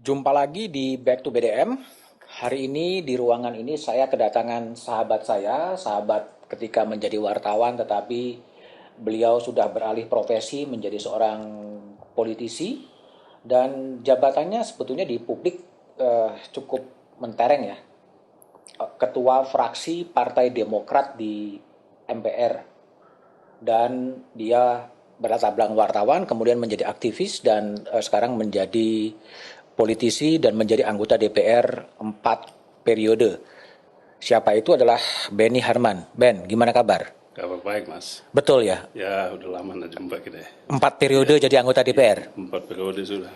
Jumpa lagi di Back to BDM. Hari ini di ruangan ini saya kedatangan sahabat saya, sahabat ketika menjadi wartawan tetapi beliau sudah beralih profesi menjadi seorang politisi dan jabatannya sebetulnya di publik cukup mentereng ya. Ketua fraksi Partai Demokrat di MPR dan dia berlatar belakang wartawan, kemudian menjadi aktivis dan sekarang menjadi politisi dan menjadi anggota DPR 4 periode. Siapa itu adalah Benny Harman. Ben, gimana kabar? Kabar baik, Mas. Betul ya? Ya, udah lama nggak jumpa kita ya. 4 periode jadi anggota DPR? 4 periode sudah.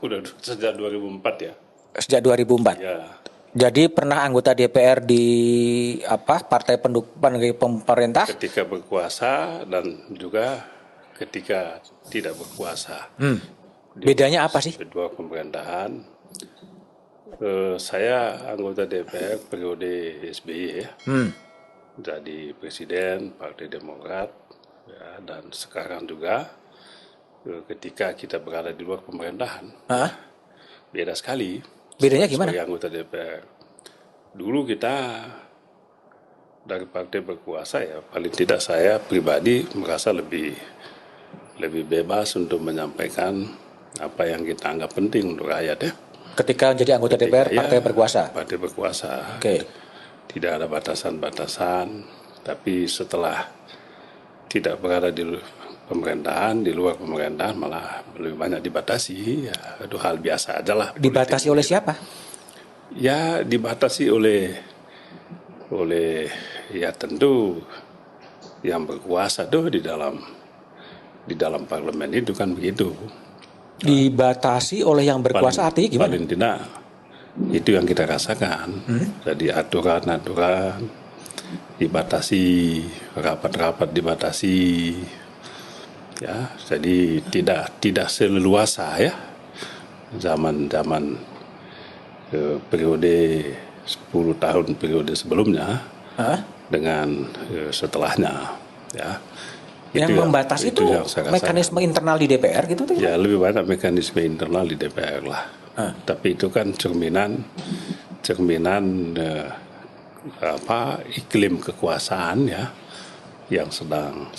Udah sejak 2004 ya. Sejak 2004? Ya, Jadi pernah anggota DPR di partai pendukung pemerintah? ketika berkuasa dan juga ketika tidak berkuasa. Bedanya apa sih? Kedua pemerintahan. Saya anggota DPR periode SBY ya. Jadi presiden Partai Demokrat ya, dan sekarang juga ketika kita berada di luar pemerintahan. Hah? Beda sekali. Bedanya gimana? Sebagai anggota DPR. Dulu kita dari partai berkuasa ya, paling tidak saya pribadi merasa lebih bebas untuk menyampaikan apa yang kita anggap penting untuk rakyat ya. Ketika jadi anggota DPR partai berkuasa? Partai berkuasa. Oke. Tidak ada batasan-batasan, tapi setelah tidak berada di pemerintahan, di luar pemerintahan malah lebih banyak dibatasi, ya itu hal biasa aja lah. Dibatasi oleh siapa? Ya dibatasi oleh ya tentu yang berkuasa tuh di dalam parlemen itu kan begitu. Dibatasi oleh yang berkuasa artinya gimana? Paling tidak itu yang kita rasakan. Jadi aturan-aturan dibatasi, rapat-rapat dibatasi. Ya, jadi tidak seleluasa ya. Zaman-zaman periode 10 tahun periode sebelumnya dengan setelahnya ya. Yang membatasi itu mekanisme internal di DPR gitu tuh? Ya lebih banyak mekanisme internal di DPR lah. Tapi itu kan cerminan iklim kekuasaan ya yang sedang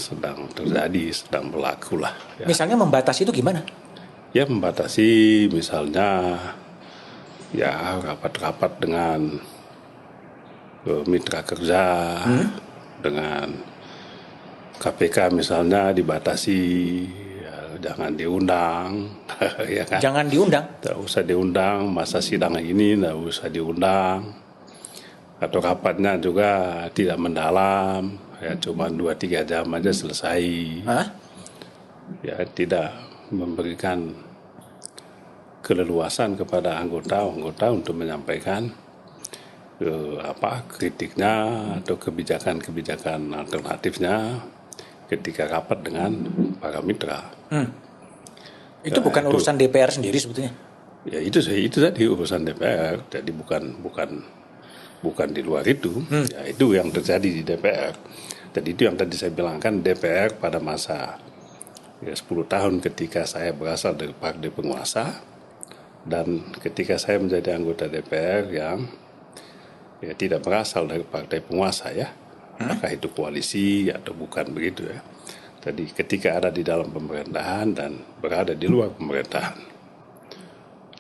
terjadi, sedang berlaku lah. Ya. Misalnya membatasi itu gimana? Ya membatasi misalnya ya rapat-rapat dengan mitra kerja, dengan KPK misalnya dibatasi, ya, jangan diundang, ya kan? Jangan diundang? Tidak usah diundang, masa sidang ini tidak usah diundang. Atau rapatnya juga tidak mendalam, ya cuma 2-3 jam aja selesai. Ya tidak memberikan keleluasan kepada anggota untuk menyampaikan kritiknya atau kebijakan alternatifnya ketika rapat dengan para mitra. Itu bukan urusan DPR sendiri sebetulnya. Ya itu tadi urusan DPR, jadi bukan di luar itu. Ya itu yang terjadi di DPR. Jadi itu yang tadi saya bilang kan DPR pada masa 10 tahun ketika saya berasal dari partai penguasa dan ketika saya menjadi anggota DPR yang tidak berasal dari partai penguasa ya. Apakah itu koalisi atau bukan begitu ya. Jadi ketika ada di dalam pemerintahan dan berada di luar pemerintahan.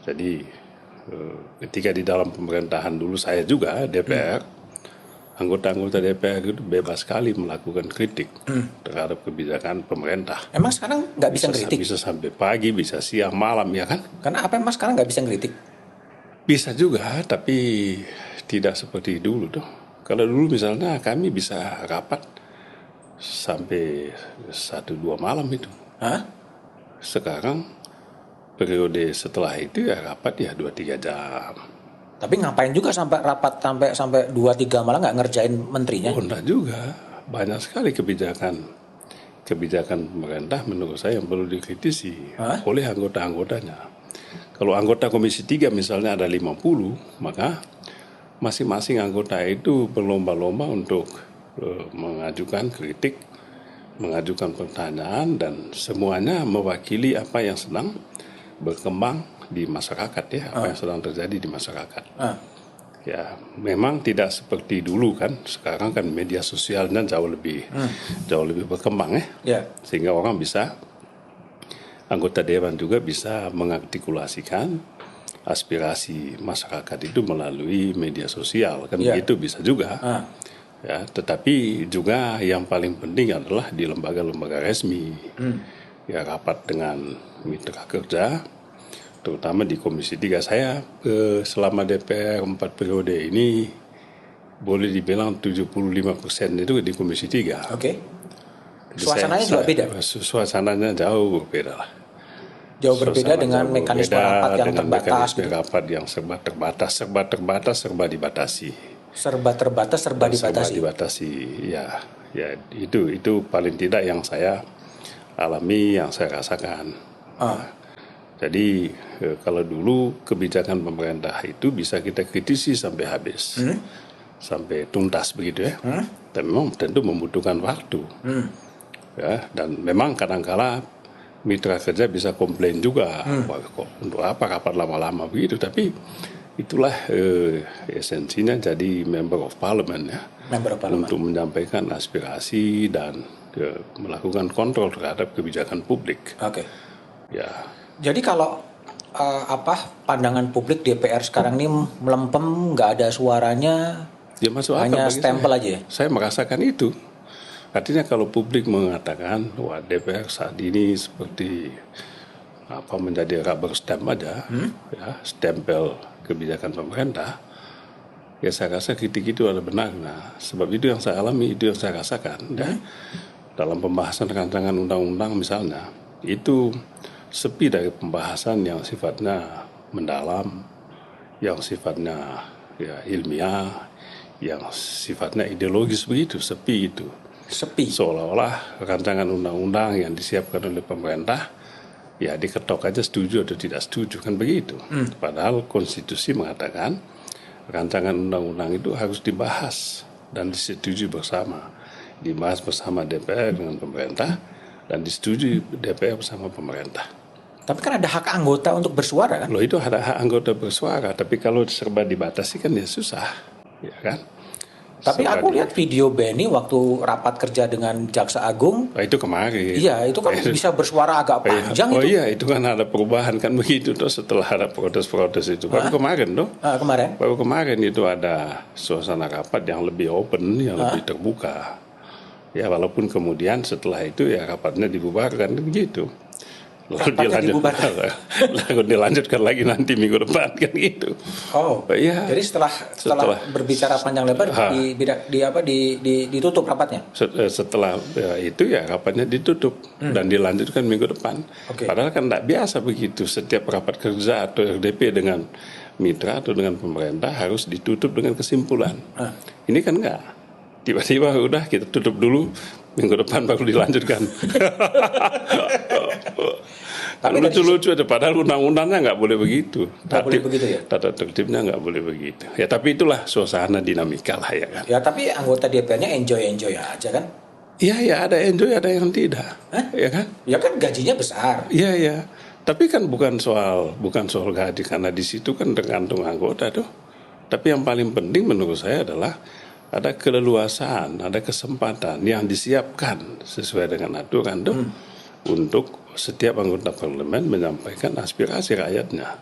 Jadi ketika di dalam pemerintahan dulu saya juga DPR, anggota-anggota DPR itu bebas sekali melakukan kritik terhadap kebijakan pemerintah. Emang sekarang nggak bisa kritik? Bisa sampai pagi, bisa siang, malam ya kan? Karena apa emang sekarang nggak bisa kritik? Bisa juga, tapi tidak seperti dulu tuh. Kalau dulu misalnya kami bisa rapat sampai 1-2 malam itu. Sekarang periode setelah itu ya rapat ya 2-3 jam. Tapi ngapain juga sampai rapat sampai 2-3 malam nggak ngerjain menterinya? Oh enggak juga. Banyak sekali kebijakan pemerintah menurut saya yang perlu dikritisi oleh anggota-anggotanya. Kalau anggota Komisi 3 misalnya ada 50, maka masing-masing anggota itu berlomba-lomba untuk mengajukan kritik, mengajukan pertanyaan dan semuanya mewakili apa yang sedang berkembang di masyarakat ya, apa yang sedang terjadi di masyarakat. Ya, memang tidak seperti dulu kan. Sekarang kan media sosialnya jauh lebih berkembang ya. Sehingga orang bisa, anggota dewan juga bisa mengartikulasikan aspirasi masyarakat itu melalui media sosial kan, begitu bisa juga. Ya, tetapi juga yang paling penting adalah di lembaga-lembaga resmi. Ya, rapat dengan mitra kerja, terutama di Komisi 3. Saya selama DPR 4 periode ini boleh dibilang 75% itu di Komisi 3. Suasananya juga beda? Suasananya jauh berbeda lah. Jauh berbeda dengan mekanisme rapat yang dengan terbatas. Mekanisme rapat yang serba terbatas, serba dibatasi. Serba terbatas, serba dibatasi. Ya, itu paling tidak yang saya alami, yang saya rasakan. Jadi kalau dulu kebijakan pemerintah itu bisa kita kritisi sampai habis, sampai tuntas begitu ya. Dan memang tentu membutuhkan waktu. Ya, dan memang kadang-kala mitra kerja bisa komplain juga, untuk apa rapat lama-lama begitu. Tapi itulah esensinya jadi member of parliament ya, untuk menyampaikan aspirasi dan melakukan kontrol terhadap kebijakan publik. Ya. Jadi kalau pandangan publik DPR sekarang ini melempem, nggak ada suaranya, ya masuk hanya stempel aja ya? Saya merasakan itu. Artinya kalau publik mengatakan wah DPR saat ini seperti menjadi rubber stamp aja, ya, stempel kebijakan pemerintah, ya saya rasa kritik itu ada benarnya. Sebab itu yang saya alami, itu yang saya rasakan. Ya. Dalam pembahasan rancangan undang-undang misalnya, itu sepi dari pembahasan yang sifatnya mendalam, yang sifatnya ya ilmiah, yang sifatnya ideologis begitu, sepi itu. Seolah-olah rancangan undang-undang yang disiapkan oleh pemerintah ya diketok aja setuju atau tidak setuju kan begitu. Padahal konstitusi mengatakan rancangan undang-undang itu harus dibahas dan disetujui bersama, dibahas bersama DPR dengan pemerintah dan disetujui DPR bersama pemerintah. Tapi kan ada hak anggota untuk bersuara kan? Loh, itu ada hak anggota bersuara, tapi kalau serba dibatasi kan ya susah, ya kan? Tapi aku lihat video Benny waktu rapat kerja dengan Jaksa Agung. Itu kemarin. Iya, itu kan bisa bersuara agak panjang itu. Iya, itu kan ada perubahan kan begitu tuh setelah ada protes-protes itu. Baru kemarin tuh. Baru kemarin itu ada suasana rapat yang lebih open, yang lebih terbuka. Ya, walaupun kemudian setelah itu ya rapatnya dibubarkan begitu. Lalu dilanjutkan lagi nanti minggu depan kan gitu. Ya. Jadi setelah berbicara panjang lebar ditutup rapatnya. Setelah itu ya rapatnya ditutup dan dilanjutkan minggu depan. Padahal kan tidak biasa begitu, setiap rapat kerja atau RDP dengan mitra atau dengan pemerintah harus ditutup dengan kesimpulan. Ini kan enggak. Tiba-tiba udah kita tutup dulu, minggu depan baru dilanjutkan. Tapi lucu-lucu aja, padahal undang-undangnya nggak boleh begitu. Tata tertibnya nggak boleh begitu. Ya tapi itulah suasana dinamika lah ya kan. Ya tapi anggota DPR-nya enjoy aja kan? Iya, ada enjoy, ada yang tidak. Ya kan? Ya kan gajinya besar. Iya. Tapi kan bukan soal gaji, karena di situ kan tergantung anggota tuh. Tapi yang paling penting menurut saya adalah ada keleluasaan, ada kesempatan yang disiapkan sesuai dengan aturan tuh untuk setiap anggota parlemen menyampaikan aspirasi rakyatnya,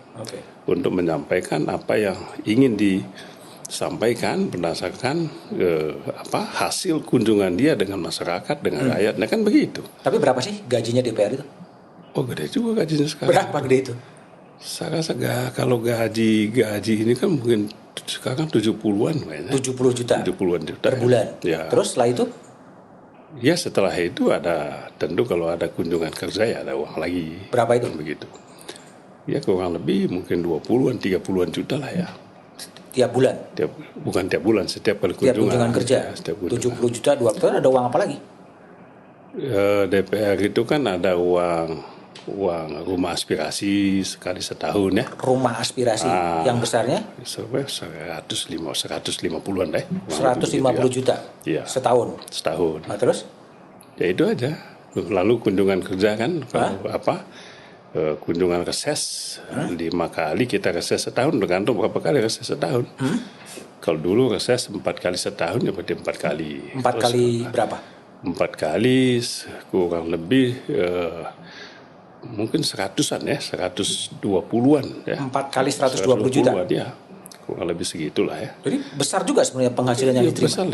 untuk menyampaikan apa yang ingin disampaikan berdasarkan hasil kunjungan dia dengan masyarakat, dengan rakyatnya kan begitu. Tapi berapa sih gajinya DPR itu? Oh gede juga gajinya sekarang. Berapa gede itu? Saya rasa kalau gaji ini kan mungkin sekarang 70-an kayaknya. 70 juta? 70-an juta. Per bulan? Ya. Terus setelah itu? Ya setelah itu ada, tentu kalau ada kunjungan kerja ya ada uang lagi. Berapa itu? Begitu. Ya kurang lebih mungkin 20-an, 30-an juta lah ya. Tiap bulan? Bukan tiap bulan, setiap kali kunjungan. Tiap kunjungan kerja? Ya, 70 juta, 2 tahun ada uang apa lagi? DPR itu kan ada uang rumah aspirasi sekali setahun ya. Rumah aspirasi yang besarnya? 150-an deh. 150 juta ya. Setahun? Setahun. Nah, terus? Ya itu aja. Lalu kunjungan kerja kan kunjungan reses 5 kali, kita reses setahun, tergantung berapa kali reses setahun. Kalau dulu reses 4 kali setahun ya berarti 4 kali. 4 kali berapa? 4 kali kurang lebih mungkin 100-an ya, 120-an ya. 4 kali 120 juta. Ya. Kurang lebih segitulah ya. Jadi besar juga sebenarnya penghasilan yang diterima. Besar,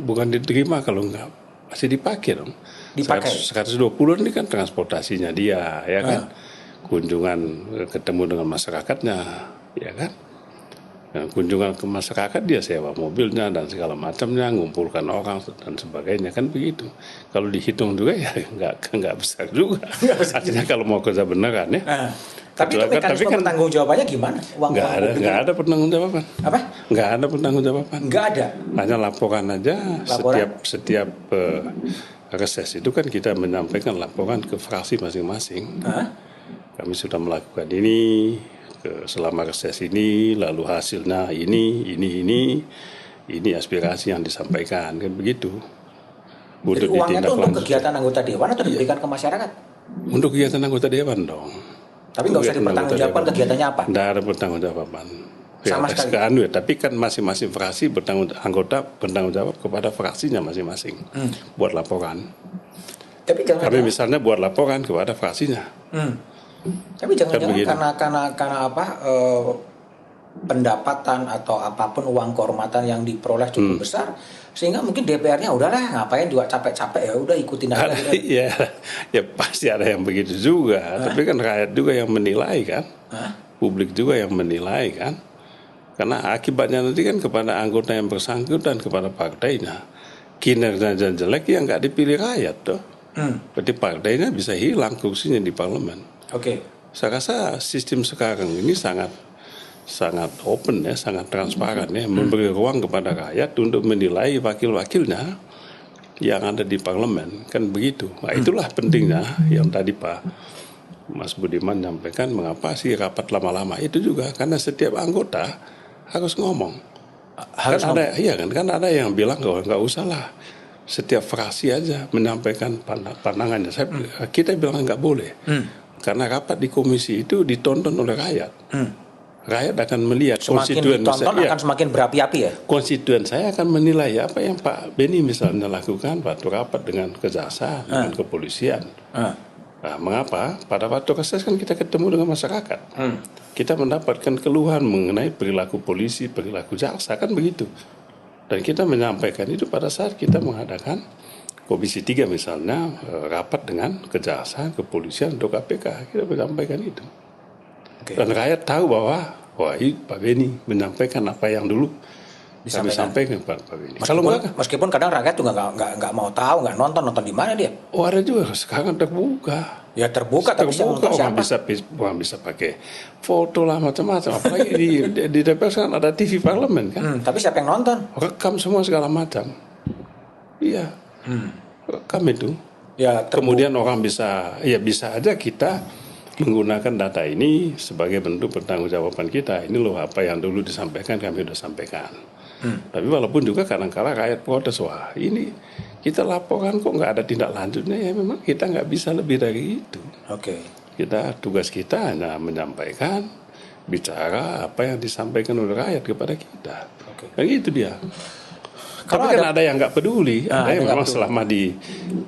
bukan diterima kalau enggak masih dipakai dong. Dipakai. 120-an ini kan transportasinya dia, ya kan. Kunjungan ketemu dengan masyarakatnya, ya kan. Nah, kunjungan ke masyarakat dia sewa mobilnya dan segala macamnya, ngumpulkan orang dan sebagainya, kan begitu. Kalau dihitung juga ya nggak besar juga. Artinya kalau mau kerja beneran ya. Tapi itu mekanisme pertanggung jawabannya gimana? Nggak ada pertanggungjawaban. Apa? Nggak ada pertanggungjawaban. Nggak ada. Hanya laporan aja. Setiap reses itu kan kita menyampaikan laporan ke fraksi masing-masing. Kami sudah melakukan ini selama reses ini, lalu hasilnya ini aspirasi yang disampaikan, kan begitu. Jadi uangnya itu untuk kegiatan anggota dewan atau diberikan ke masyarakat? Untuk kegiatan anggota dewan dong. Tapi nggak usah dipertanggungjawabkan kegiatannya apa? Nggak ada pertanggungjawaban. Sama sekali. Tapi kan masing-masing fraksi anggota bertanggung jawab kepada fraksinya masing-masing buat laporan. Tapi misalnya buat laporan kepada fraksinya. Tapi jangan-jangan karena apa pendapatan atau apapun uang kehormatan yang diperoleh cukup besar, sehingga mungkin DPR-nya udahlah ngapain juga capek-capek, ya udah ikutin aja. Ya pasti ada yang begitu juga. Tapi kan rakyat juga yang menilai kan, publik juga yang menilai kan. Karena akibatnya nanti kan kepada anggota yang bersangkutan, kepada partainya, kinerja jelek yang nggak dipilih rakyat tuh. Berarti partainya bisa hilang kursinya di parlemen. Saya rasa sistem sekarang ini sangat open ya, sangat transparan ya, memberi ruang kepada rakyat untuk menilai wakil-wakilnya yang ada di parlemen, kan begitu. Nah, itulah pentingnya yang tadi Pak Mas Budiman nyampaikan, mengapa sih rapat lama-lama itu juga karena setiap anggota harus ngomong. Kan ada yang bilang nggak usah lah, setiap fraksi aja menyampaikan pandangannya. Kita bilang nggak boleh. Karena rapat di komisi itu ditonton oleh rakyat. Rakyat akan melihat. Semakin ditonton akan semakin berapi-api ya? Konstituen saya akan menilai apa yang Pak Beni misalnya lakukan waktu rapat dengan kejaksaan, dengan kepolisian. Nah, mengapa? Pada waktu reses kan kita ketemu dengan masyarakat. Kita mendapatkan keluhan mengenai perilaku polisi, perilaku jaksa, kan begitu. Dan kita menyampaikan itu pada saat kita mengadakan Komisi 3 misalnya rapat dengan kejaksaan, kepolisian, atau KPK, kita menyampaikan itu. Dan rakyat tahu bahwa Pak Beni menyampaikan apa yang dulu kami sampaikan Pak Beni. Meskipun kadang rakyat juga nggak mau tahu, nggak nonton di mana dia. Ada juga sekarang terbuka. Ya terbuka tapi orang bisa pakai foto lah macam-macam. Apalagi di DPR kan ada TV parlemen kan. Tapi siapa yang nonton? Rekam semua segala macam. Iya. Rekam itu. Ya, kemudian orang bisa aja kita menggunakan data ini sebagai bentuk pertanggungjawaban kita. Ini loh apa yang dulu disampaikan, kami sudah sampaikan. Tapi walaupun juga kadang-kala rakyat protes, wah ini kita laporan kok nggak ada tindak lanjutnya, ya memang kita nggak bisa lebih dari itu. Tugas kita hanya menyampaikan, bicara apa yang disampaikan oleh rakyat kepada kita. Kan gitu dia. Tapi kan ada yang nggak peduli, ada yang memang selama di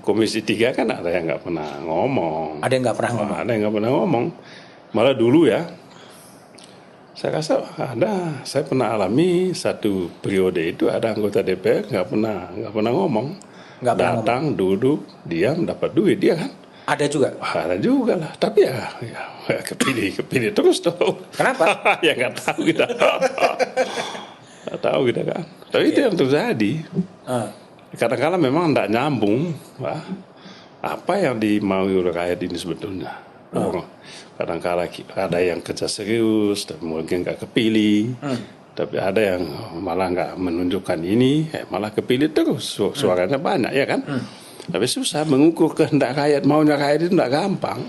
Komisi 3 kan ada yang nggak pernah ngomong. Ada yang nggak pernah ngomong. Malah dulu ya, saya rasa saya pernah alami satu periode itu ada anggota DPR nggak pernah ngomong. Datang, duduk, diam, dapat duit dia kan. Ada juga? Ada juga lah, tapi ya kepilih terus tuh. Kenapa? Ya nggak tahu kita. Nggak tahu kita kan. Tapi itu yang terjadi. Kadang-kadang memang tidak nyambung. Apa yang dimaui oleh rakyat ini sebetulnya. Kadang-kadang ada yang kerja serius, tapi mungkin nggak kepilih. Tapi ada yang malah nggak menunjukkan ini, malah kepilih terus. Suaranya banyak ya kan. Tapi susah mengukur kehendak rakyat, maunya rakyat itu nggak gampang.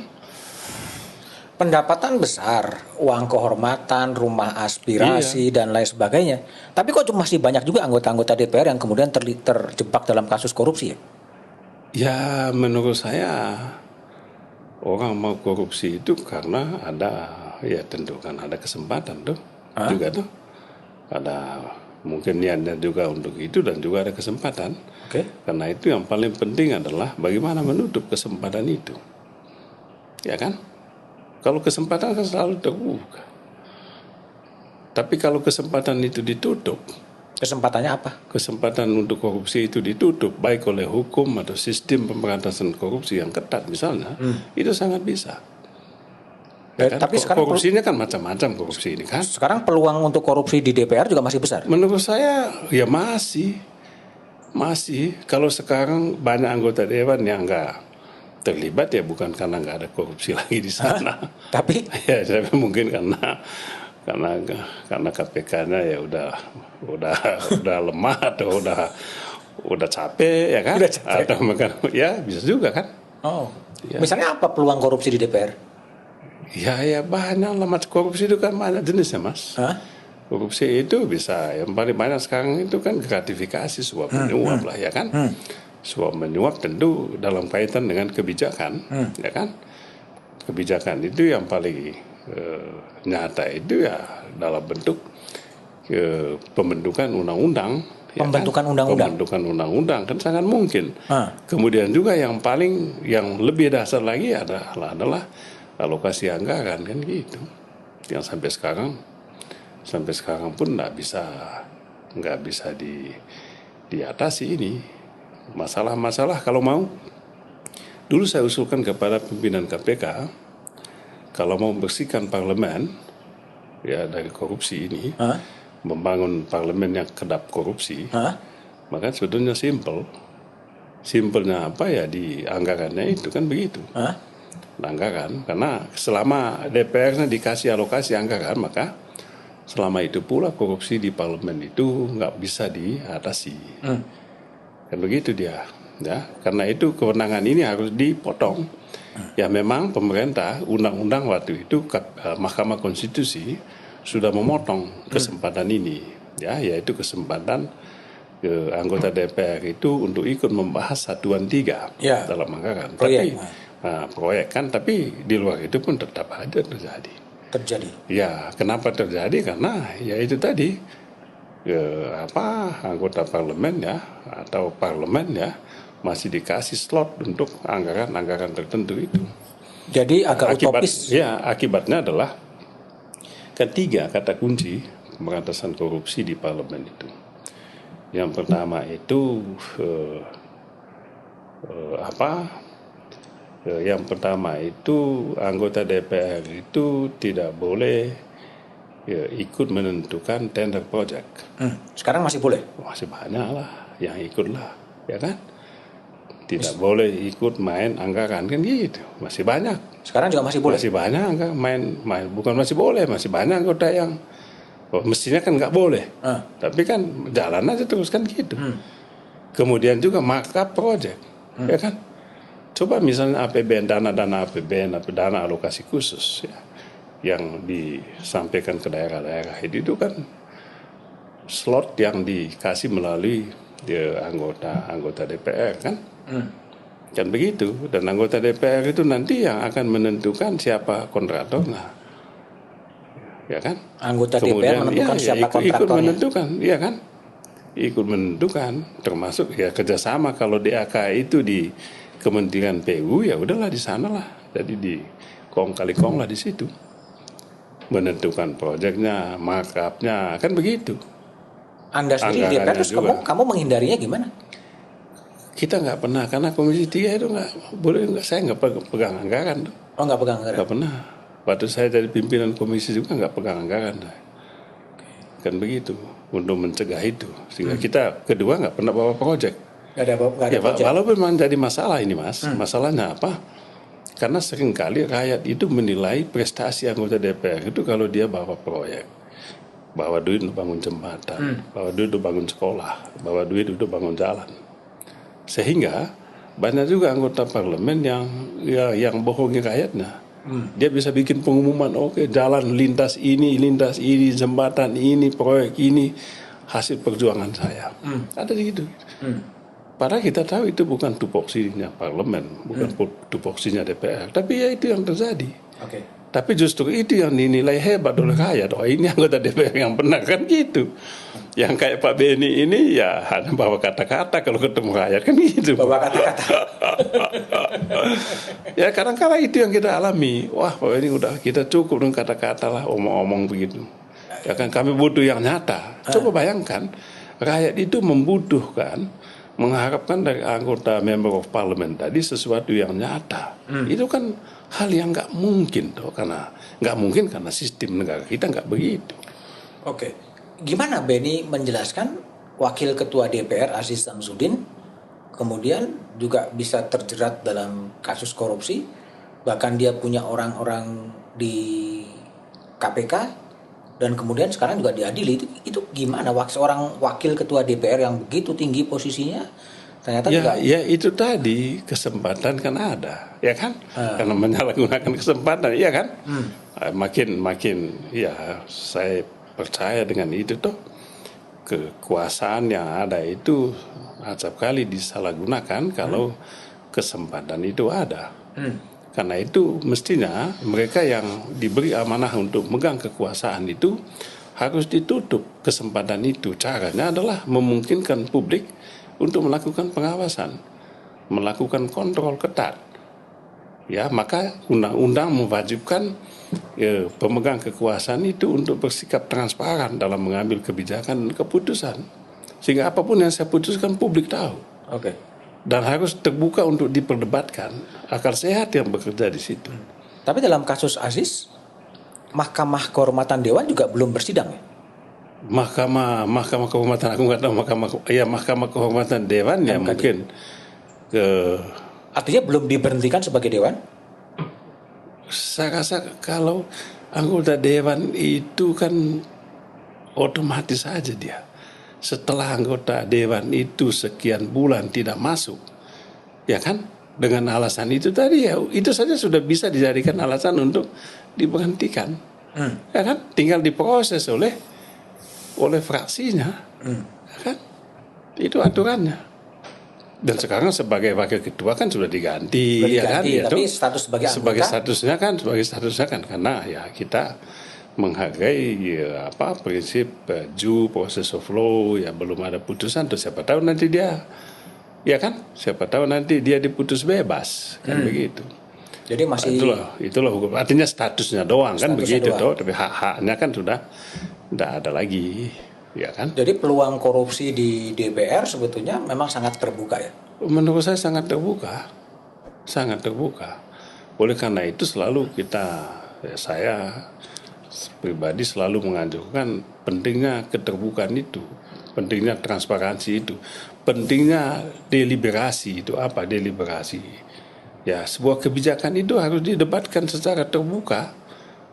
Pendapatan besar, uang kehormatan, rumah aspirasi dan lain sebagainya. Tapi kok masih banyak juga anggota-anggota DPR yang kemudian terjebak dalam kasus korupsi ya? Ya menurut saya Orang mau korupsi itu karena ada, ya tentu kan ada kesempatan tuh, juga tuh. Ada mungkin niatnya juga untuk itu dan juga ada kesempatan. Karena itu yang paling penting adalah bagaimana menutup kesempatan itu. Ya kan? Kalau kesempatan kan selalu terbuka. Tapi kalau kesempatan itu ditutup, Kesempatannya apa? kesempatan untuk korupsi itu ditutup baik oleh hukum atau sistem pemberantasan korupsi yang ketat misalnya, itu sangat bisa. Ya kan? Tapi sekarang korupsinya kan macam-macam korupsi ini kan. sekarang peluang untuk korupsi di DPR juga masih besar. Menurut saya ya masih kalau sekarang banyak anggota dewan yang nggak terlibat ya bukan karena nggak ada korupsi lagi di sana. Tapi Ya saya mungkin karena KPK-nya ya udah lemah atau udah capek ya kan? Udah capek. Atau ya bisa juga kan? Ya. Misalnya apa peluang korupsi di DPR? Ya banyak lah, korupsi itu kan banyak jenisnya mas. Korupsi itu bisa yang paling banyak sekarang itu kan gratifikasi, suap menyuap lah ya kan. Suap menyuap tentu dalam kaitan dengan kebijakan ya kan. Kebijakan itu yang paling nyata itu ya dalam bentuk pembentukan undang-undang. Pembentukan undang-undang. Pembentukan undang-undang kan sangat mungkin. Kemudian juga yang lebih dasar lagi adalah alokasi anggaran kan gitu. Yang sampai sekarang pun nggak bisa diatasi ini. Masalah-masalah kalau mau dulu saya usulkan kepada pimpinan KPK kalau mau membersihkan parlemen ya dari korupsi ini, membangun parlemen yang kedap korupsi, maka sebetulnya simpelnya apa ya di anggarannya itu kan begitu. Anggaran karena selama DPR-nya dikasih alokasi anggaran maka selama itu pula korupsi di parlemen itu nggak bisa diatasi. Kan begitu dia. Ya, karena itu kewenangan ini harus dipotong. Ya memang pemerintah undang-undang waktu itu Mahkamah Konstitusi sudah memotong kesempatan ini, ya yaitu kesempatan anggota DPR itu untuk ikut membahas satuan 3 dalam anggaran. Proyek kan, tapi di luar itu pun tetap ada terjadi. Ya kenapa terjadi? Karena ya itu tadi anggota parlemen ya atau parlemen ya masih dikasih slot untuk anggaran tertentu itu. Jadi agak utopis. Ya, akibatnya adalah ketiga kata kunci pemberantasan korupsi di parlemen itu. Yang pertama itu yang pertama itu anggota DPR itu tidak boleh ikut menentukan tender project. Sekarang masih boleh? Masih banyak lah yang ikut lah, ya kan? Tidak boleh ikut main anggaran kan gitu, masih banyak. Sekarang juga masih boleh? Masih banyak main bukan masih boleh, masih banyak anggota yang mestinya kan nggak boleh. Tapi kan jalan aja terus kan gitu. Kemudian juga markup project, ya kan? Coba misalnya APBN, dana APBN atau dana alokasi khusus ya, yang disampaikan ke daerah-daerah itu kan slot yang dikasih melalui anggota DPR kan. Kan begitu, dan anggota DPR itu nanti yang akan menentukan siapa kontraktornya, ya kan? Anggota DPR menentukan siapa kontraktornya. Ikut menentukan, ya kan? Ikut menentukan, termasuk ya kerjasama kalau DAK itu di Kementerian PU ya udahlah di sana lah, jadi di kong kali kong lah di situ, menentukan proyeknya, markupnya, kan begitu. Anda sendiri di DPR terus kamu menghindarinya gimana? Kita nggak pernah, karena Komisi 3 itu saya nggak pegang anggaran. Nggak pegang anggaran? Nggak pernah. Waktu saya jadi pimpinan komisi juga nggak pegang anggaran. Kan begitu, untuk mencegah itu. Sehingga kita kedua nggak pernah bawa proyek. Nggak ada proyek. Walaupun memang jadi masalah ini mas, masalahnya apa? Karena seringkali rakyat itu menilai prestasi anggota DPR itu kalau dia bawa proyek. Bawa duit untuk bangun jembatan, bawa duit untuk bangun sekolah, bawa duit untuk bangun jalan. Sehingga banyak juga anggota parlemen yang bohongi rakyatnya. Dia bisa bikin pengumuman, oke, jalan lintas ini, jembatan ini, proyek ini hasil perjuangan saya. Ada gitu. Padahal kita tahu itu bukan tupoksinya parlemen, bukan tupoksinya DPR, tapi ya itu yang terjadi. Oke. Tapi justru itu yang dinilai hebat oleh rakyat. Oh, ini anggota DPR yang benar, kan gitu. Yang kayak Pak Beni ini ya hanya bawa kata-kata kalau ketemu rakyat, kan gitu. Bawa kata-kata. Ya kadang-kadang itu yang kita alami. Wah, Pak Beni udah, kita cukup dengan kata-kata lah, omong-omong begitu. Ya kan kami butuh yang nyata. Coba bayangkan, rakyat itu membutuhkan, mengharapkan dari anggota member of parliament tadi sesuatu yang nyata. Itu kan hal yang nggak mungkin toh, karena nggak mungkin karena sistem negara kita nggak begitu. Oke. Gimana Beni menjelaskan Wakil Ketua DPR Aziz Samsudin kemudian juga bisa terjerat dalam kasus korupsi, bahkan dia punya orang-orang di KPK dan kemudian sekarang juga diadili. Itu gimana seorang Wakil Ketua DPR yang begitu tinggi posisinya ternyata juga Ya itu tadi kesempatan kan ada, ya kan? Karena menyalahgunakan kesempatan, ya kan? Makin ya saya percaya dengan itu toh, kekuasaan yang ada itu acap kali disalahgunakan kalau kesempatan itu ada. Karena itu mestinya mereka yang diberi amanah untuk megang kekuasaan itu harus ditutup kesempatan itu. Caranya adalah memungkinkan publik untuk melakukan pengawasan, melakukan kontrol ketat. Ya, maka undang-undang mewajibkan pemegang kekuasaan itu untuk bersikap transparan dalam mengambil kebijakan dan keputusan. Sehingga apapun yang saya putuskan publik tahu. Oke. Dan harus terbuka untuk diperdebatkan. Akal sehat yang bekerja di situ. Tapi dalam kasus Aziz, Mahkamah Kehormatan Dewan juga belum bersidang ya? Mahkamah Kehormatan, aku nggak tahu Mahkamah Kehormatan Dewan ya mungkin. Artinya belum diberhentikan sebagai dewan? Saya rasa kalau anggota dewan itu kan otomatis saja dia. Setelah anggota dewan itu sekian bulan tidak masuk, ya kan? Dengan alasan itu tadi ya, itu saja sudah bisa dijadikan alasan untuk diberhentikan. Ya kan? Tinggal diproses oleh fraksinya. Ya kan? Itu aturannya. Dan sekarang sebagai wakil ketua kan sudah diganti, ya kan? Tapi status sebagai statusnya kan karena ya kita menghargai prinsip due process of law, ya belum ada putusan, terus siapa tahu nanti dia, ya kan? Siapa tahu nanti dia diputus bebas, kan begitu. Jadi masih itulah hukum. Artinya statusnya doang kan begitu toh, tapi hak-haknya kan sudah tidak ada lagi. Ya kan? Jadi peluang korupsi di DPR sebetulnya memang sangat terbuka ya? Menurut saya sangat terbuka. Oleh karena itu selalu saya pribadi selalu menganjurkan pentingnya keterbukaan itu, pentingnya transparansi itu, pentingnya deliberasi itu. Apa deliberasi? Ya, sebuah kebijakan itu harus didebatkan secara terbuka,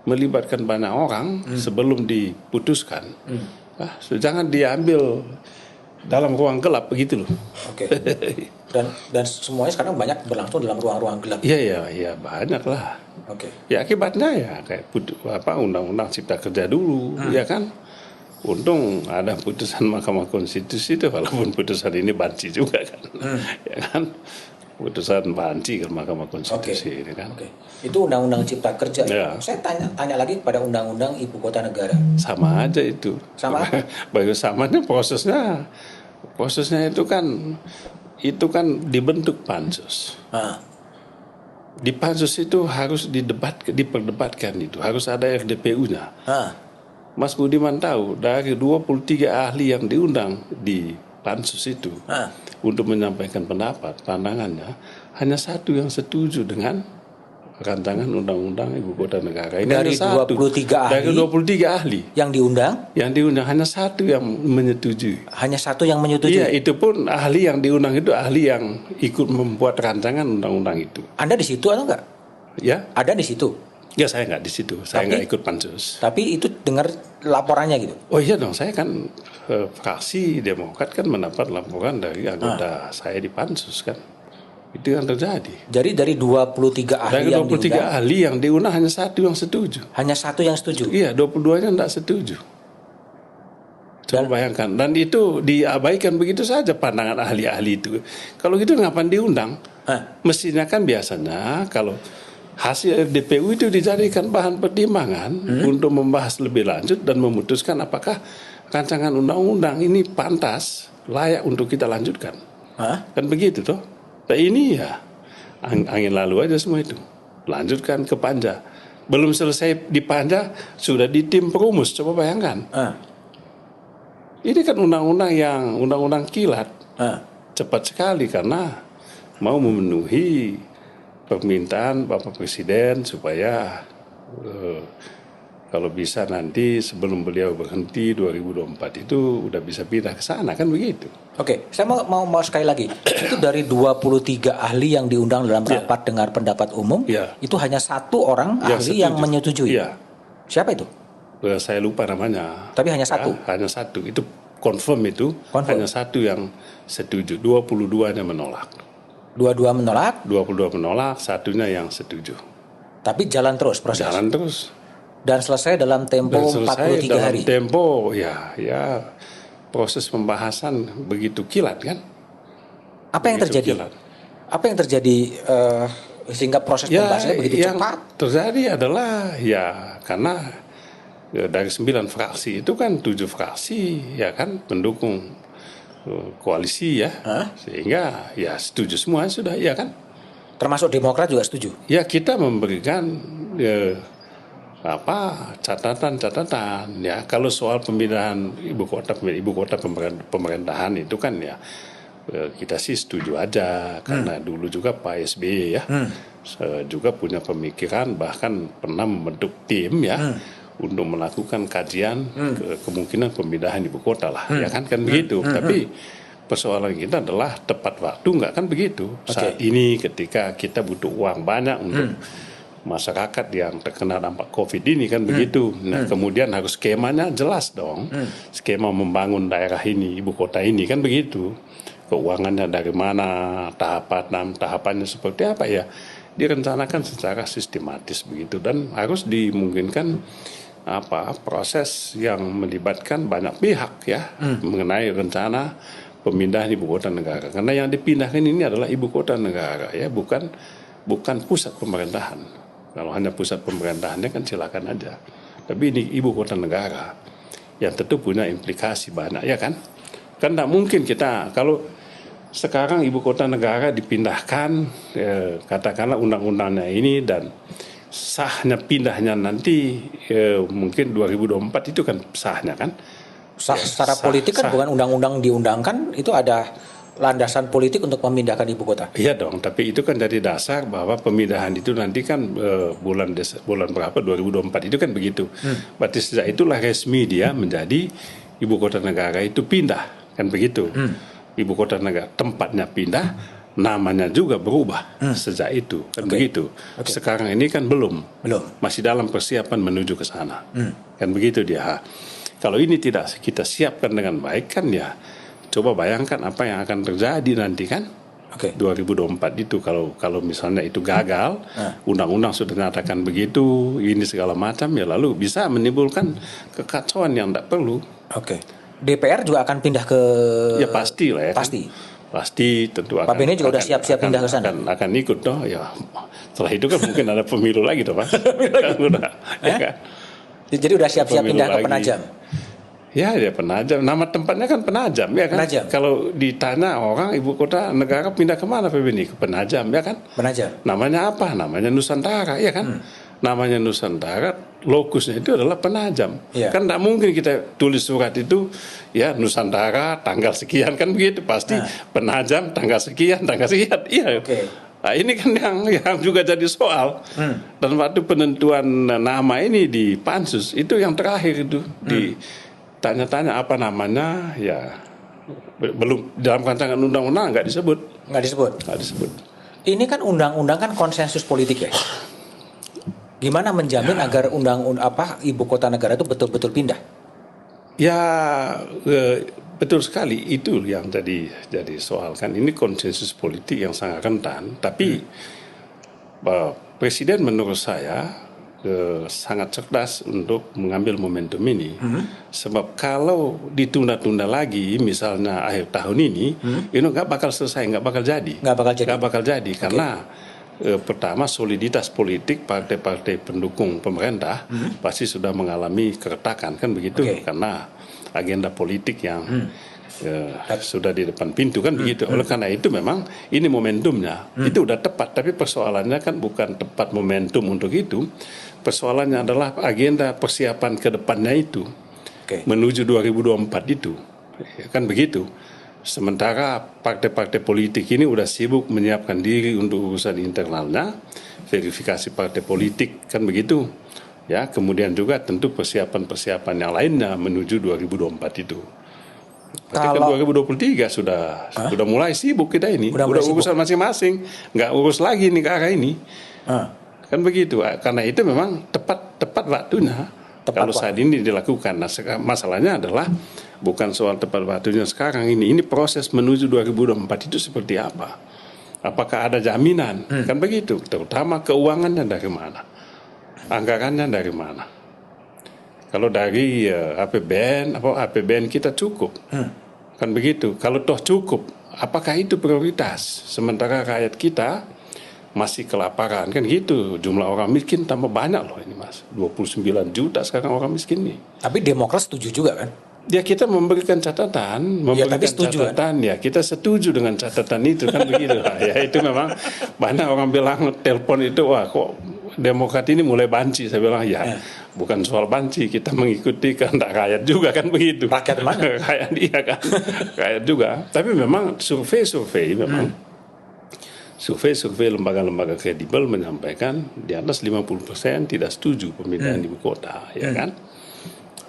melibatkan banyak orang sebelum diputuskan. Jangan diambil dalam ruang gelap begitu loh. Oke. Dan semuanya sekarang banyak berlangsung dalam ruang-ruang gelap. Iya banyak lah. Oke. Ya akibatnya ya kayak undang-undang Cipta Kerja dulu, ya kan. Untung ada putusan Mahkamah Konstitusi itu, walaupun putusan ini banci juga kan, ya kan. Putusan banci ke Mahkamah Konstitusi ini kan. Itu undang-undang Cipta Kerja. Ya. Saya tanya lagi pada undang-undang Ibu Kota Negara. Sama aja itu. Sama? Bagi samanya prosesnya itu kan dibentuk pansus. Di pansus itu harus diperdebatkan itu, harus ada RDPU-nya. Mas Budiman tahu dari 23 ahli yang diundang di pansus itu untuk menyampaikan pendapat, pandangannya, hanya satu yang setuju dengan rancangan undang-undang Ibu Kota Negara. Ini dari 23 ahli. Dari 23 ahli yang diundang? Yang diundang hanya satu yang menyetujui. Hanya satu yang menyetujui? Iya, itu pun ahli yang diundang itu ahli yang ikut membuat rancangan undang-undang itu. Anda di situ atau enggak? Ya. Ada di situ? Ya, saya nggak di situ. Saya nggak ikut pansus. Tapi itu dengar laporannya gitu? Oh iya dong, saya kan fraksi Demokrat kan mendapat laporan dari anggota saya di pansus kan. Itu yang terjadi. Jadi dari 23 ahli yang diundang. Dari 23 ahli yang diundang hanya satu yang setuju. Hanya satu yang setuju? Iya, 22-nya tidak setuju. Coba bayangkan, dan itu diabaikan begitu saja pandangan ahli-ahli itu. Kalau gitu ngapain diundang? Mestinya kan biasanya kalau hasil DPU itu dijadikan bahan pertimbangan untuk membahas lebih lanjut dan memutuskan apakah rancangan undang-undang ini pantas, layak untuk kita lanjutkan. Kan begitu toh. Nah ini ya angin lalu aja semua itu. Lanjutkan ke Panja. Belum selesai di Panja sudah di tim perumus. Coba bayangkan. Ini kan undang-undang kilat. Cepat sekali karena mau memenuhi permintaan Bapak Presiden supaya kalau bisa nanti sebelum beliau berhenti 2024 itu udah bisa pindah ke sana, kan begitu. Oke, saya mau sekali lagi. Itu dari 23 ahli yang diundang dalam rapat dengar pendapat umum, itu hanya satu orang ahli yang menyetujui. Siapa itu? Saya lupa namanya. Tapi hanya satu? Hanya satu. Itu confirm itu. Hanya satu yang setuju. 22-nya menolak. 22 menolak? 22 menolak, satunya yang setuju. Tapi jalan terus proses? Jalan terus. Dan selesai dalam tempo 43 hari? Tempo, ya proses pembahasan begitu kilat kan. Apa yang terjadi? Apa yang terjadi sehingga proses pembahasannya begitu cepat? Yang terjadi adalah karena dari 9 fraksi itu kan 7 fraksi ya kan pendukung koalisi ya, sehingga setuju semua sudah ya kan. Termasuk Demokrat juga setuju? Ya, kita memberikan catatan ya kalau soal pemindahan ibu kota pemerintahan itu kan kita sih setuju aja karena dulu juga Pak SBY juga punya pemikiran bahkan pernah membentuk tim untuk melakukan kajian kemungkinan pemindahan ibu kota lah ya kan begitu. Tapi persoalan kita adalah tepat waktu nggak kan begitu. Saat ini ketika kita butuh uang banyak untuk masyarakat yang terkena dampak COVID ini kan begitu. Nah kemudian harus skemanya jelas dong. Skema membangun daerah ini, ibu kota ini kan begitu. Keuangannya dari mana, tahapannya seperti apa ya, direncanakan secara sistematis begitu dan harus dimungkinkan proses yang melibatkan banyak pihak mengenai rencana pemindahan ibu kota negara. Karena yang dipindahkan ini adalah ibu kota negara ya, bukan pusat pemerintahan. Kalau hanya pusat pemerintahannya kan silakan aja. Tapi ini ibu kota negara yang tentu punya implikasi banyak ya kan. Kan tidak mungkin kita kalau sekarang ibu kota negara dipindahkan katakanlah undang-undangnya ini dan sahnya pindahnya nanti mungkin 2024 itu kan sahnya kan. Secara politik kan bukan undang-undang diundangkan, itu ada landasan politik untuk memindahkan ibu kota. Iya dong, tapi itu kan dari dasar bahwa pemindahan itu nanti kan bulan berapa 2024 itu kan begitu. Berarti sejak itulah resmi dia menjadi ibu kota negara itu pindah kan begitu. Ibu kota negara tempatnya pindah, namanya juga berubah sejak itu kan begitu. Sekarang ini kan belum, masih dalam persiapan menuju ke sana kan begitu dia. Kalau ini tidak kita siapkan dengan baik kan coba bayangkan apa yang akan terjadi nanti kan. 2024 itu kalau misalnya itu gagal, undang-undang sudah dinyatakan begitu, ini segala macam lalu bisa menimbulkan kekacauan yang tidak perlu. DPR juga akan pindah ke pasti lah ya. Pasti tentu akan. Pak Beni juga udah siap-siap pindah ke sana. Akan ikut toh Setelah itu kan mungkin ada pemilu lagi toh Pak. Jadi udah siap-siap pindah ke Penajam. Ya Penajam. Nama tempatnya kan Penajam ya kan. Penajam. Kalau ditanya orang ibu kota negara pindah kemana Pak Beni? Ke Penajam ya kan. Penajam. Namanya apa? Namanya Nusantara ya kan. Namanya Nusantara, lokusnya itu adalah Penajam. Kan tidak mungkin kita tulis surat itu Nusantara tanggal sekian kan begitu. Pasti Penajam tanggal sekian. Iya. Nah, ini kan yang juga jadi soal. Dan waktu penentuan nama ini di Pansus itu yang terakhir itu ditanya-tanya apa namanya belum dalam rancangan undang-undang nggak disebut. Ini kan undang-undang kan konsensus politik ya. Gimana menjamin agar ibu kota negara itu betul-betul pindah? Betul sekali itu yang jadi soal kan. Ini konsensus politik yang sangat rentan. Tapi Presiden menurut saya sangat cerdas untuk mengambil momentum ini. Sebab kalau ditunda-tunda lagi, misalnya akhir tahun ini, itu nggak bakal selesai, nggak bakal jadi. Nggak bakal jadi karena pertama soliditas politik partai-partai pendukung pemerintah pasti sudah mengalami keretakan, kan begitu? Karena agenda politik yang sudah di depan pintu, kan begitu. Oleh karena itu memang ini momentumnya itu udah tepat, tapi persoalannya kan bukan tepat momentum untuk itu. Persoalannya adalah agenda persiapan ke depannya itu menuju 2024 itu, kan begitu. Sementara partai-partai politik ini udah sibuk menyiapkan diri untuk urusan internalnya, verifikasi partai politik, kan begitu. Ya, kemudian juga tentu persiapan-persiapan yang lainnya menuju 2024 itu. Tapi kan 2023 sudah mulai sibuk kita ini, udah urusan masing-masing, nggak urus lagi nih ke arah ini, kan begitu. Karena itu memang tepat waktunya kalau saat ini dilakukan. Nah, masalahnya adalah bukan soal tepat waktunya sekarang ini proses menuju 2024 itu seperti apa? Apakah ada jaminan? Kan begitu. Terutama keuangannya dari mana, anggarannya dari mana. Kalau dari APBN kita cukup, kan begitu. Kalau toh cukup, apakah itu prioritas? Sementara rakyat kita masih kelaparan, kan gitu. Jumlah orang miskin tambah banyak loh ini, Mas. 29 juta sekarang orang miskin nih. Tapi Demokrat setuju juga kan? Ya, kita memberikan catatan, ya kita setuju dengan catatan itu, kan begitu. Ya itu memang banyak orang bilang telepon itu, wah kok Demokrat ini mulai banci. Saya bilang bukan soal banci, kita mengikuti kehendak rakyat juga, kan begitu. Rakyat mana? Rakyat, iya kan, rakyat juga. Tapi memang survei memang survei lembaga-lembaga kredibel menyampaikan di atas 50% tidak setuju pemindahan ibu kota, ya kan,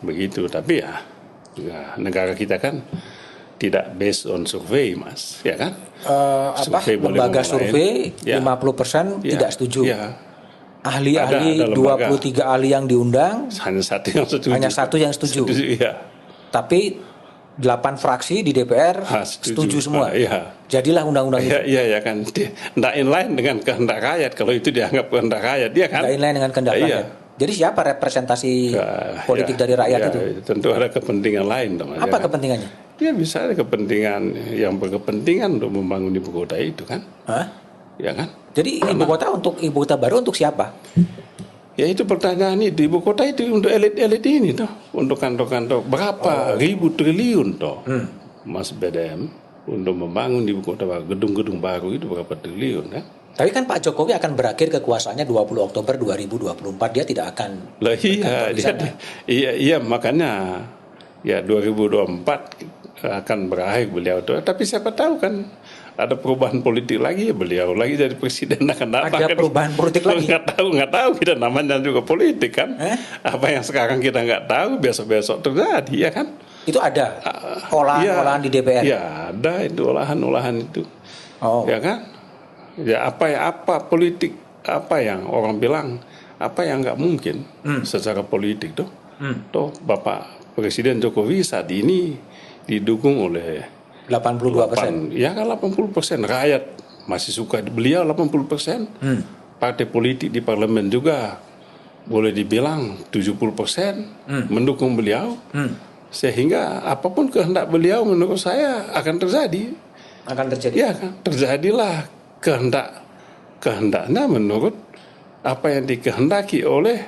begitu. Tapi ya negara kita kan tidak based on survei, Mas, ya kan? Lembaga survei 50% tidak setuju. Ahli-ahli 23 ahli yang diundang hanya satu yang setuju. Tapi 8 fraksi di DPR setuju semua. Jadilah undang-undang itu. Iya kan. Tidak inline dengan kehendak rakyat. Kalau itu dianggap kehendak rakyat, dia kan. Tidak inline dengan kehendak rakyat. Jadi siapa representasi politik dari rakyat itu? Tentu ada kepentingan lain dong. Apa kepentingannya? Dia bisa ada kepentingan yang berkepentingan untuk membangun ibu kota itu kan. Ya kan? Jadi ibu kota baru untuk siapa? Ya itu pertanyaan itu. Ibu kota itu untuk elit-elit ini toh, untuk kantor-kantor berapa ribu triliun toh, Mas BDM, untuk membangun ibu kota baru, gedung-gedung baru itu berapa triliun kan? Tapi kan Pak Jokowi akan berakhir kekuasaannya 20 Oktober 2024, dia tidak akan. Iya makanya ya 2024 akan berakhir beliau tuh. Tapi siapa tahu kan ada perubahan politik lagi, ya beliau lagi jadi presiden akan datang. Ada perubahan politik lagi? Nggak tahu kita, namanya juga politik kan. Apa yang sekarang kita nggak tahu besok-besok terjadi, ya kan? Itu ada olahan-olahan di DPR? Ya ada itu olahan-olahan itu, ya kan? Ya apa politik, apa yang orang bilang, apa yang nggak mungkin secara politik tuh. Toh Bapak Presiden Jokowi saat ini didukung oleh 82%. Ya kan 80%. Rakyat masih suka beliau 80%. Partai politik di parlemen juga boleh dibilang 70% mendukung beliau. Sehingga apapun kehendak beliau menurut saya akan terjadi. Ya kan, terjadilah kehendaknya menurut apa yang dikehendaki oleh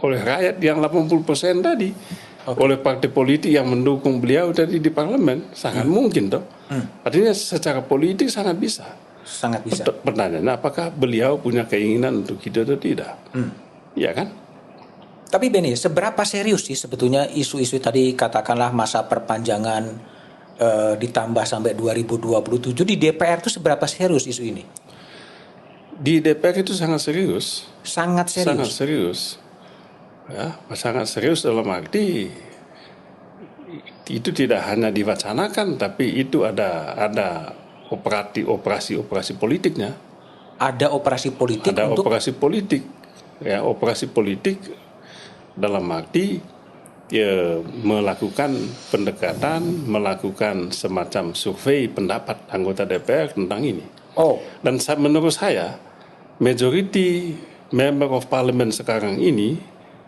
rakyat yang 80% tadi. Oleh partai politik yang mendukung beliau tadi di parlemen, sangat mungkin toh. Artinya secara politik sangat bisa. Pertanyaannya apakah beliau punya keinginan untuk itu atau tidak? Ya kan? Tapi Benny, seberapa serius sih sebetulnya isu-isu tadi, katakanlah masa perpanjangan ditambah sampai 2027 di DPR itu seberapa serius isu ini? Di DPR itu sangat serius. Sangat serius. Ya, sangat serius dalam arti itu tidak hanya diwacanakan, tapi itu ada operasi politiknya. Ada operasi politik. Operasi politik. Ya, operasi politik dalam arti melakukan pendekatan, melakukan semacam survei pendapat anggota DPR tentang ini. Dan menurut saya majority member of parliament sekarang ini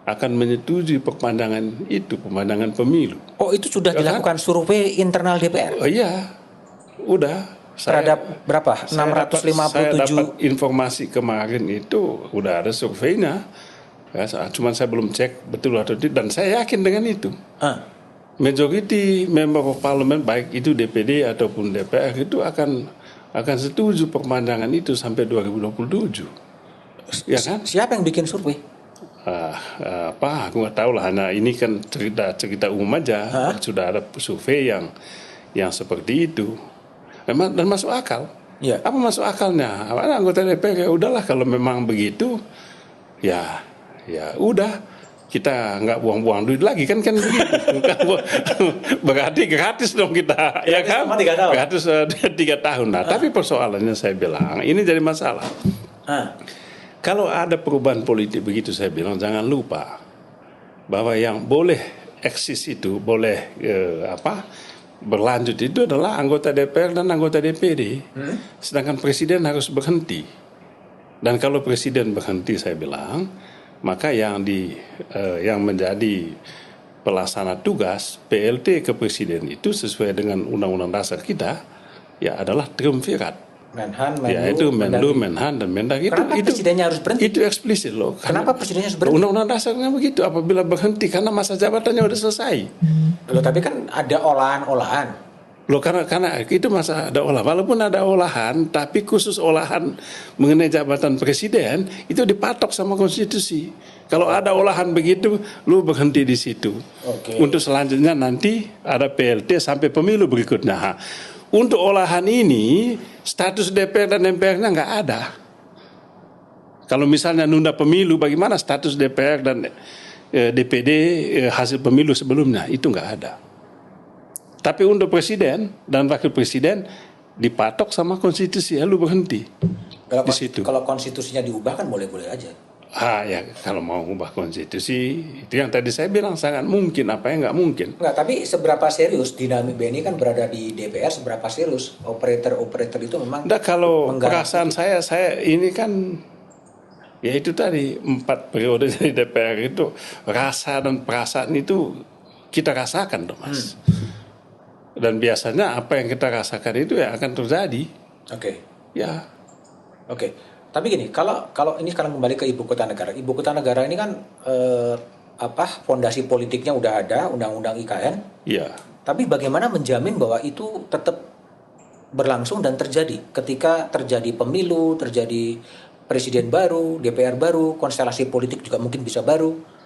akan menyetujui pemandangan pemilu. Oh, itu sudah Ya kan? dilakukan survei internal DPR Oh iya, udah. terhadap berapa? Saya 657. dapat informasi kemarin itu udah ada surveinya. Ya, cuman saya belum cek betul atau tidak, dan saya yakin dengan itu. Majority member of parliament baik itu DPD ataupun DPR itu akan setuju pemandangan itu sampai 2027. Ya kan? Siapa yang bikin survei? Aku nggak tahu lah. Nah, ini kan cerita umum aja. Sudah ada survei yang seperti itu. Memang dan masuk akal. Ya. Apa masuk akalnya? Anggota DPR ya udahlah kalau memang begitu, ya udah kita nggak buang-buang duit lagi kan begitu. Berarti gratis dong kita, ya kan? 3 tahun. Gratis 3 tahun. Nah, tapi persoalannya saya bilang ini jadi masalah. Kalau ada perubahan politik begitu, saya bilang jangan lupa bahwa yang boleh eksis itu boleh berlanjut itu adalah anggota DPR dan anggota DPD. Sedangkan presiden harus berhenti. Dan kalau presiden berhenti, saya bilang, maka yang menjadi pelaksana tugas PLT ke presiden itu sesuai dengan undang-undang dasar kita ya adalah triumvirat. Menhan, Ya itu Menlu, Menhan dan Mendag itu. Kenapa presidennya harus berhenti? Itu eksplisit loh. Kenapa presidennya harus berhenti? Undang-undang dasarnya begitu. Apabila berhenti karena masa jabatannya udah selesai. Loh, tapi kan ada olahan-olahan. Loh karena itu masa ada olahan. Walaupun ada olahan, tapi khusus olahan mengenai jabatan presiden itu dipatok sama konstitusi. Kalau ada olahan begitu, lu berhenti di situ. Untuk selanjutnya nanti ada PLT sampai pemilu berikutnya. Untuk olahan ini status DPR dan MPR-nya nggak ada. Kalau misalnya nunda pemilu, bagaimana status DPR dan DPD hasil pemilu sebelumnya? Itu nggak ada. Tapi untuk presiden dan wakil presiden dipatok sama konstitusi, lalu berhenti di situ. Kalau konstitusinya diubah kan boleh-boleh aja. Ya kalau mau ubah konstitusi itu yang tadi saya bilang sangat mungkin, apa yang nggak mungkin. Enggak, tapi seberapa serius Dinamik BNI kan berada di DPR, seberapa serius operator itu memang. Nah, kalau perasaan saya ini kan ya itu tadi 4 periode di DPR itu rasa dan perasaan itu kita rasakan, Mas. Dan biasanya apa yang kita rasakan itu ya akan terjadi. Ya. Tapi gini, kalau ini sekarang kembali ke ibu kota negara. Ibu kota negara ini kan fondasi politiknya udah ada, undang-undang IKN. Iya. Tapi bagaimana menjamin bahwa itu tetap berlangsung dan terjadi ketika terjadi pemilu, terjadi presiden baru, DPR baru, konstelasi politik juga mungkin bisa baru.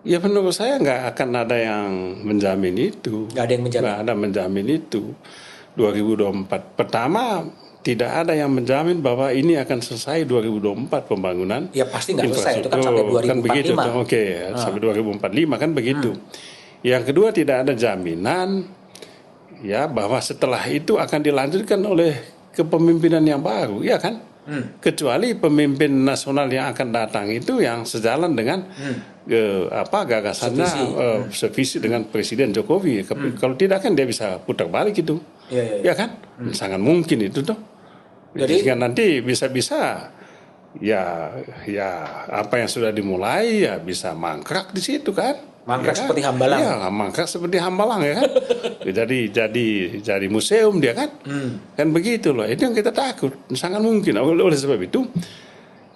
Ya menurut saya nggak akan ada yang menjamin itu. Nggak ada yang menjamin. Nggak ada menjamin itu. 2024 pertama tidak ada yang menjamin bahwa ini akan selesai 2024 pembangunan. Ya pasti nggak selesai, itu kan sampai 2045. Kan begitu, sampai 2045 kan begitu. Yang kedua tidak ada jaminan ya bahwa setelah itu akan dilanjutkan oleh kepemimpinan yang baru, ya kan? Kecuali pemimpin nasional yang akan datang itu yang sejalan dengan gagasannya sevisi dengan Presiden Jokowi. Kalau tidak kan dia bisa putar balik itu, ya kan? Sangat mungkin itu tuh. Jadi nanti bisa-bisa ya apa yang sudah dimulai ya bisa mangkrak di situ kan? Mangkrak ya, seperti Hambalang. Iya, mangkrak seperti Hambalang ya kan? jadi museum dia kan? Kan begitu loh. Itu yang kita takut. Sangat mungkin. Oleh sebab itu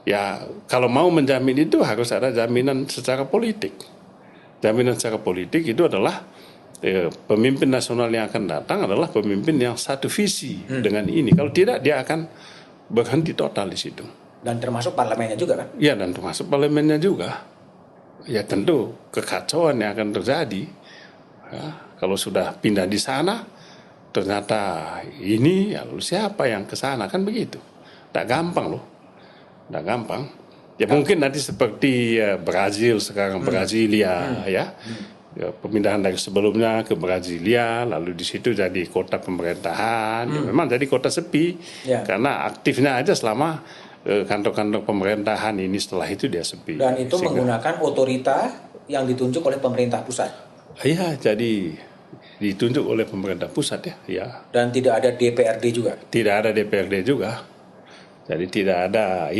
ya kalau mau menjamin itu harus ada jaminan secara politik. Jaminan secara politik itu adalah pemimpin nasional yang akan datang adalah pemimpin yang satu visi dengan ini. Kalau tidak dia akan berhenti total di situ. Dan termasuk parlemennya juga kan? Ya, dan termasuk parlemennya juga. Ya tentu kekacauan yang akan terjadi. Ya, kalau sudah pindah di sana ternyata ini ya lalu siapa yang ke sana kan begitu. Tak gampang loh. Tak gampang. Ya mungkin nanti seperti Brazil sekarang Brasilia ya. Pemindahan dari sebelumnya ke Brasilia, lalu di situ jadi kota pemerintahan. Ya, memang jadi kota sepi karena aktifnya aja selama kantor-kantor pemerintahan ini, setelah itu dia sepi. Dan itu menggunakan otorita yang ditunjuk oleh pemerintah pusat. Iya, jadi ditunjuk oleh pemerintah pusat ya. Dan tidak ada DPRD juga. Tidak ada DPRD juga. Jadi tidak ada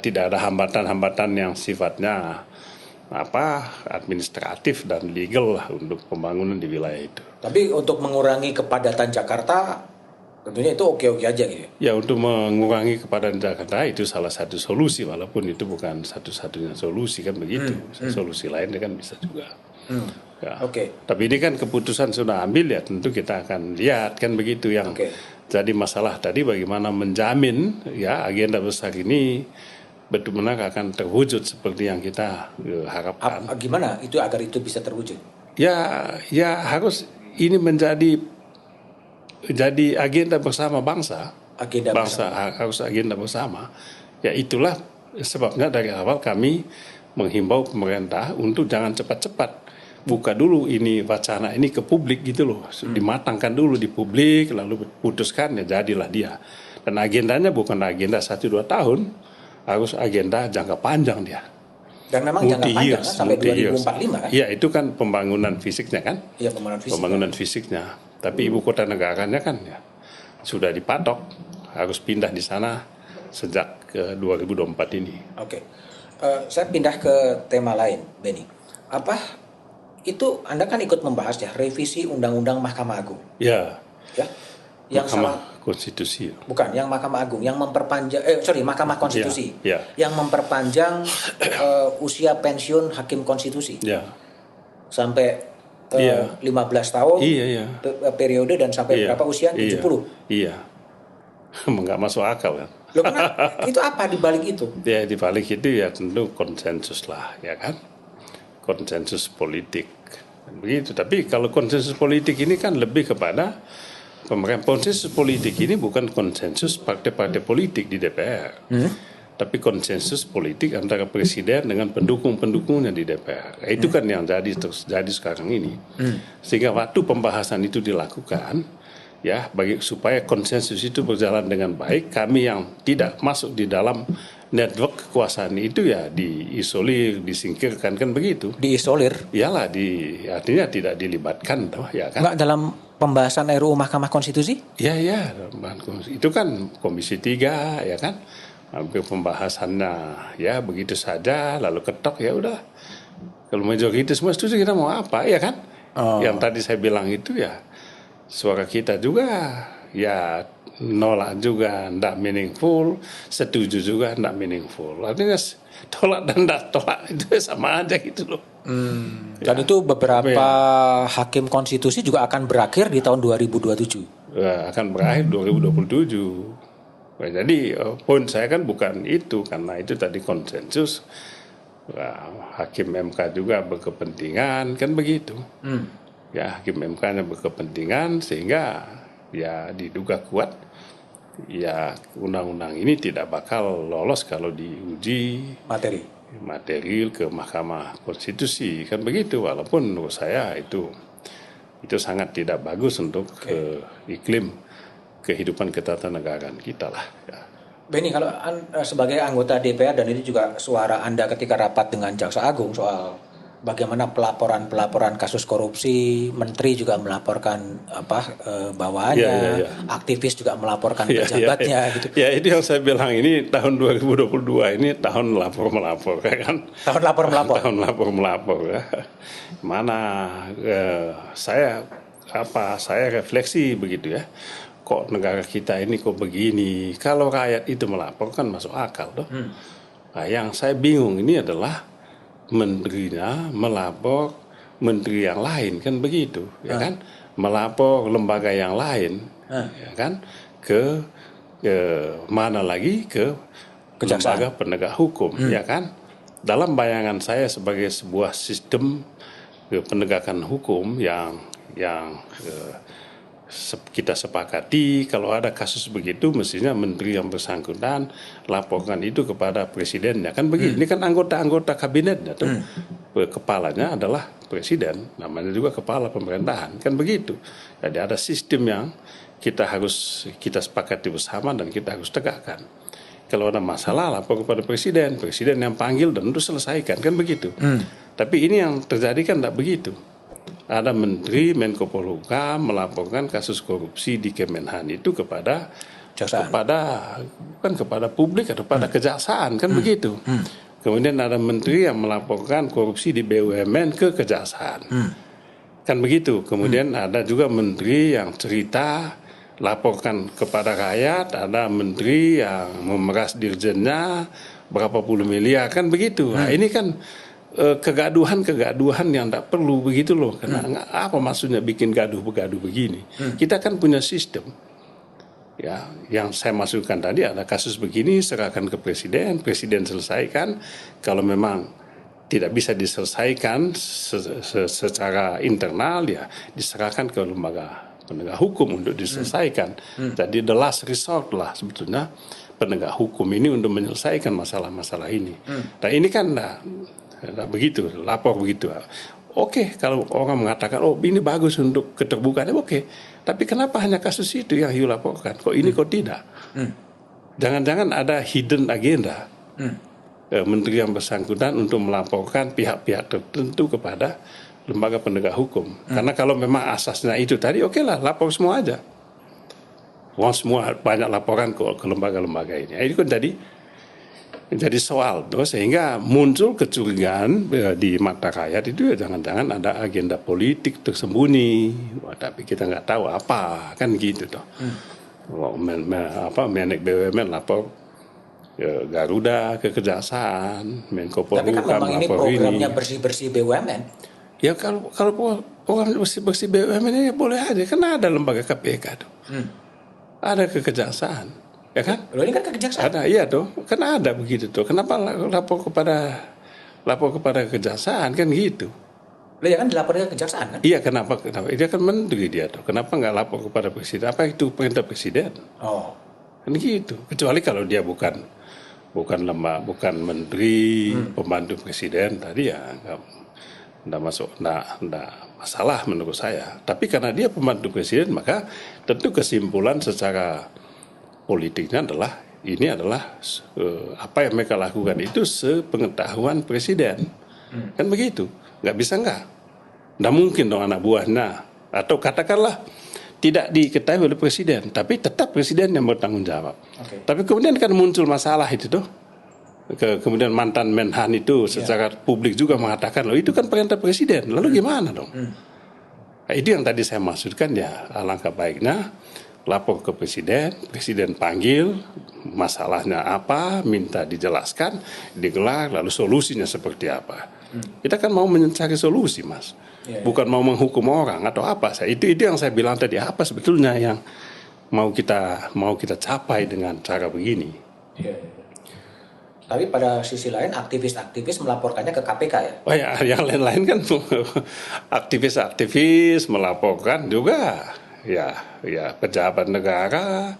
tidak ada hambatan-hambatan yang sifatnya administratif dan legal lah untuk pembangunan di wilayah itu. Tapi untuk mengurangi kepadatan Jakarta, tentunya itu oke-oke aja gitu. Ya, untuk mengurangi kepadatan Jakarta itu salah satu solusi, walaupun itu bukan satu-satunya solusi kan begitu. Solusi lain kan bisa juga. Ya. Oke. Tapi ini kan keputusan sudah ambil ya, tentu kita akan lihat kan begitu yang. Jadi masalah tadi bagaimana menjamin ya agenda besar ini betul-betul akan terwujud seperti yang kita harapkan. Gimana itu agar itu bisa terwujud? Ya harus ini menjadi agenda bersama bangsa. Harus agenda bersama. Ya itulah sebabnya dari awal kami menghimbau pemerintah untuk jangan cepat-cepat buka dulu ini wacana ini ke publik gitu loh. Dimatangkan dulu di publik, lalu putuskan ya jadilah dia. Dan agendanya bukan agenda 1-2 tahun, harus agenda jangka panjang dia. Dan memang jangka panjang kan, sampai 2045 kan? Iya, itu kan pembangunan fisiknya kan? Iya, pembangunan fisiknya. Tapi ibu kota negaranya kan ya sudah dipatok, harus pindah di sana sejak 2024 ini. Oke. Saya pindah ke tema lain, Benny. Itu Anda kan ikut membahas ya revisi Undang-Undang Mahkamah Agung. Ya. Yang Mahkamah Konstitusi. Bukan, yang Mahkamah Agung, yang memperpanjang Mahkamah Konstitusi. Yang memperpanjang usia pensiun hakim konstitusi. Ya. Sampai 15 tahun. Periode dan sampai berapa usia? 70. Iya. Enggak masuk akal kan. Loh, itu apa di balik itu? Ya, di balik itu ya tentu konsensus lah, ya kan? Konsensus politik. Begitu. Tapi kalau konsensus politik ini kan lebih kepada konsensus politik ini bukan konsensus partai-partai politik di DPR. Tapi konsensus politik antara presiden dengan pendukung-pendukungnya di DPR. Itu kan yang jadi sekarang ini. Sehingga waktu pembahasan itu dilakukan, ya, supaya konsensus itu berjalan dengan baik, kami yang tidak masuk di dalam network kekuasaan itu ya diisolir, disingkirkan, kan begitu. Diisolir? Iyalah, artinya tidak dilibatkan, ya kan? Enggak dalam pembahasan RUU Mahkamah Konstitusi? Iya, itu kan Komisi 3, ya kan? Pembahasannya ya begitu saja, lalu ketok, ya udah. Kalau majoritas semua setuju, kita mau apa, ya kan? Yang tadi saya bilang itu ya, suara kita juga ya nolak juga tidak meaningful, setuju juga tidak meaningful. Artinya tolak dan tidak tolak itu sama aja gitu loh. Dan itu beberapa hakim konstitusi juga akan berakhir di tahun 2027. Akan berakhir 2027. Jadi poin saya kan bukan itu, karena itu tadi konsensus. Hakim MK juga berkepentingan, kan begitu. Ya, hakim MK-nya berkepentingan sehingga ya diduga kuat ya undang-undang ini tidak bakal lolos kalau diuji material ke Mahkamah Konstitusi, kan begitu. Walaupun menurut saya itu sangat tidak bagus untuk iklim kehidupan ketatanegaraan kita lah ya. Benny, kalau sebagai anggota DPR dan ini juga suara Anda ketika rapat dengan Jaksa Agung soal bagaimana pelaporan kasus korupsi, menteri juga melaporkan bawahannya, aktivis juga melaporkan pejabatnya gitu. Ya, itu yang saya bilang, ini tahun 2022 ini tahun lapor-melapor kan. Tahun lapor-melapor. Tahun lapor-melapor ya. Mana saya refleksi begitu ya. Kok negara kita ini kok begini? Kalau rakyat itu melapor kan masuk akal toh. Nah, yang saya bingung ini adalah menterinya melapor menteri yang lain, kan begitu, ya kan? Melapor lembaga yang lain, ya kan? Ke mana lagi ke lembaga penegak hukum, ya kan? Dalam bayangan saya sebagai sebuah sistem penegakan hukum yang kita sepakati, kalau ada kasus begitu mestinya menteri yang bersangkutan laporkan itu kepada presidennya, kan begitu. Ini kan anggota kabinetnya tuh, kepalanya adalah presiden, namanya juga kepala pemerintahan, kan begitu. Jadi ada sistem yang kita sepakati bersama dan kita harus tegakkan. Kalau ada masalah lapor kepada presiden yang panggil dan itu selesaikan, kan begitu. Tapi ini yang terjadi kan tidak begitu. Ada menteri Menko Polhukam melaporkan kasus korupsi di Kemenhan itu kepada kepada bukan kepada publik atau kepada kejaksaan kan begitu. Kemudian ada menteri yang melaporkan korupsi di BUMN ke kejaksaan. Kan begitu. Kemudian ada juga menteri yang cerita laporkan kepada rakyat, ada menteri yang memeras dirjennya berapa puluh miliar kan begitu. Nah, ini kan kegaduhan yang tak perlu begitu loh. Karena apa maksudnya bikin gaduh-gaduh begini? Kita kan punya sistem. Ya, yang saya masukkan tadi ada kasus begini serahkan ke presiden, presiden selesaikan. Kalau memang tidak bisa diselesaikan secara internal ya diserahkan ke lembaga penegak hukum untuk diselesaikan. Jadi the last resort lah sebetulnya penegak hukum ini untuk menyelesaikan masalah-masalah ini. Nah ini kan nah, begitu, lapor begitu. Oke, kalau orang mengatakan, oh ini bagus untuk keterbukaan, oke. Tapi kenapa hanya kasus itu yang you laporkan? Kok ini kok tidak? Jangan-jangan ada hidden agenda menteri yang bersangkutan untuk melaporkan pihak-pihak tertentu kepada lembaga penegak hukum. Karena kalau memang asasnya itu tadi, oke lah, lapor semua aja. Wong semua banyak laporan ke lembaga-lembaga ini. Ini kan jadi soal tuh, sehingga muncul kecurigaan di mata rakyat itu ya jangan-jangan ada agenda politik tersembunyi. Wah, tapi kita nggak tahu apa kan gitu toh. Menek BUMN lapor Garuda ke kejaksaan, Menko Polhukam Tapi kan memang ini lapor programnya bersih-bersih BUMN. Ya kalau program bersih-bersih BUMN ini ya boleh aja, karena ada lembaga KPK tuh. Ada ke kejaksaan. Ya kan? Loh ini kan ke kejaksaan. Ada, iya tuh, kan ada begitu tuh. Kenapa lapor kepada kejaksaan kan gitu? Loh ya kan dilaporkan ke kejaksaan kan? Iya, kenapa? Dia kan menteri dia tuh. Kenapa nggak lapor kepada presiden? Apa itu perintah presiden? Oh, Kan gitu. Kecuali kalau dia bukan menteri, pembantu presiden tadi ya nggak masalah menurut saya. Tapi karena dia pembantu presiden maka tentu kesimpulan secara politiknya adalah ini adalah apa yang mereka lakukan itu sepengetahuan presiden. Kan begitu. Nggak bisa nggak mungkin dong anak buahnya. Atau katakanlah tidak diketahui oleh presiden, tapi tetap presiden yang bertanggung jawab. Okay. Tapi kemudian kan muncul masalah itu tuh. Kemudian mantan Menhan itu secara publik juga mengatakan, loh itu kan perintah presiden. Lalu gimana dong? Nah, itu yang tadi saya maksudkan ya, alangkah baiknya lapor ke presiden, presiden panggil masalahnya apa, minta dijelaskan, digelar, lalu solusinya seperti apa. Kita kan mau mencari solusi, Mas. Bukan mau menghukum orang atau apa. Itu yang saya bilang tadi, apa sebetulnya yang mau kita capai dengan cara begini. Tapi pada sisi lain aktivis-aktivis melaporkannya ke KPK ya? Oh ya, yang lain-lain kan aktivis-aktivis melaporkan juga. Ya pejabat negara,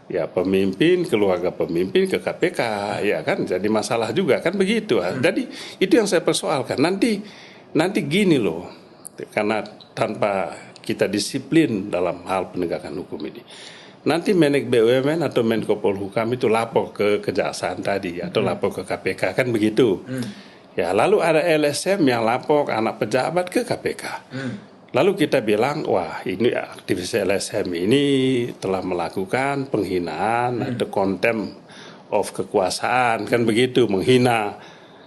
ya pemimpin, keluarga pemimpin ke KPK, ya kan jadi masalah juga kan begitu. Jadi itu yang saya persoalkan. Nanti gini loh, karena tanpa kita disiplin dalam hal penegakan hukum ini, nanti Menek BUMN atau Menko Polhukam itu lapor ke kejaksaan tadi atau lapor ke KPK kan begitu. Ya lalu ada LSM yang lapor anak pejabat ke KPK. Lalu kita bilang, wah ini aktivis LSM ini telah melakukan penghinaan atau contempt of kekuasaan, kan begitu, menghina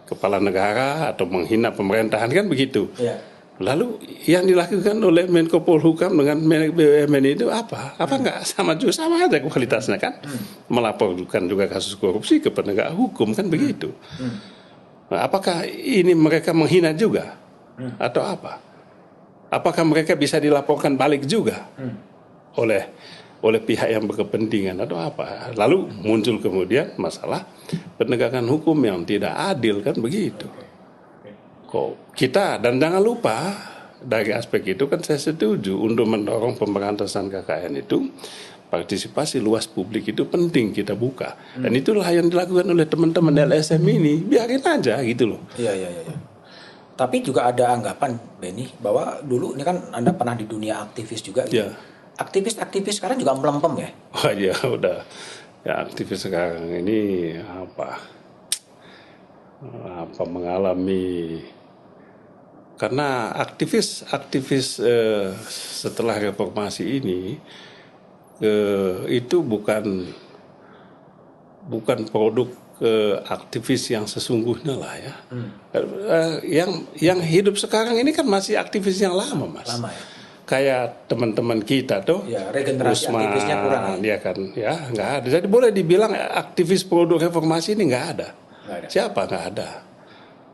kepala negara atau menghina pemerintahan, kan begitu. Ya. Lalu yang dilakukan oleh Menko Polhukam dengan Menek BUMN itu apa? Apa enggak sama aja kualitasnya kan? Melaporkan juga kasus korupsi ke penegak hukum, kan begitu. Nah, apakah ini mereka menghina juga? Atau apa? Apakah mereka bisa dilaporkan balik juga oleh pihak yang berkepentingan atau apa? Lalu muncul kemudian masalah penegakan hukum yang tidak adil, kan begitu. Kok kita, dan jangan lupa dari aspek itu kan saya setuju untuk mendorong pemberantasan KKN itu, partisipasi luas publik itu penting kita buka. Dan itulah yang dilakukan oleh teman-teman LSM ini, biarin aja gitu loh. Iya. Tapi juga ada anggapan, Benny, bahwa dulu ini kan Anda pernah di dunia aktivis juga gitu. Ya. Aktivis-aktivis sekarang juga melempem ya? Oh iya, udah. Ya aktivis sekarang ini apa mengalami, karena aktivis setelah reformasi ini itu bukan produk aktivis yang sesungguhnya lah ya. Yang hidup sekarang ini kan masih aktivis yang lama, Mas. Lama ya. Kayak teman-teman kita tuh, Ya, regenerasi Usman, aktivisnya kurang ya kan, ya nggak ada. Jadi boleh dibilang aktivis produk reformasi ini nggak ada. Siapa nggak ada?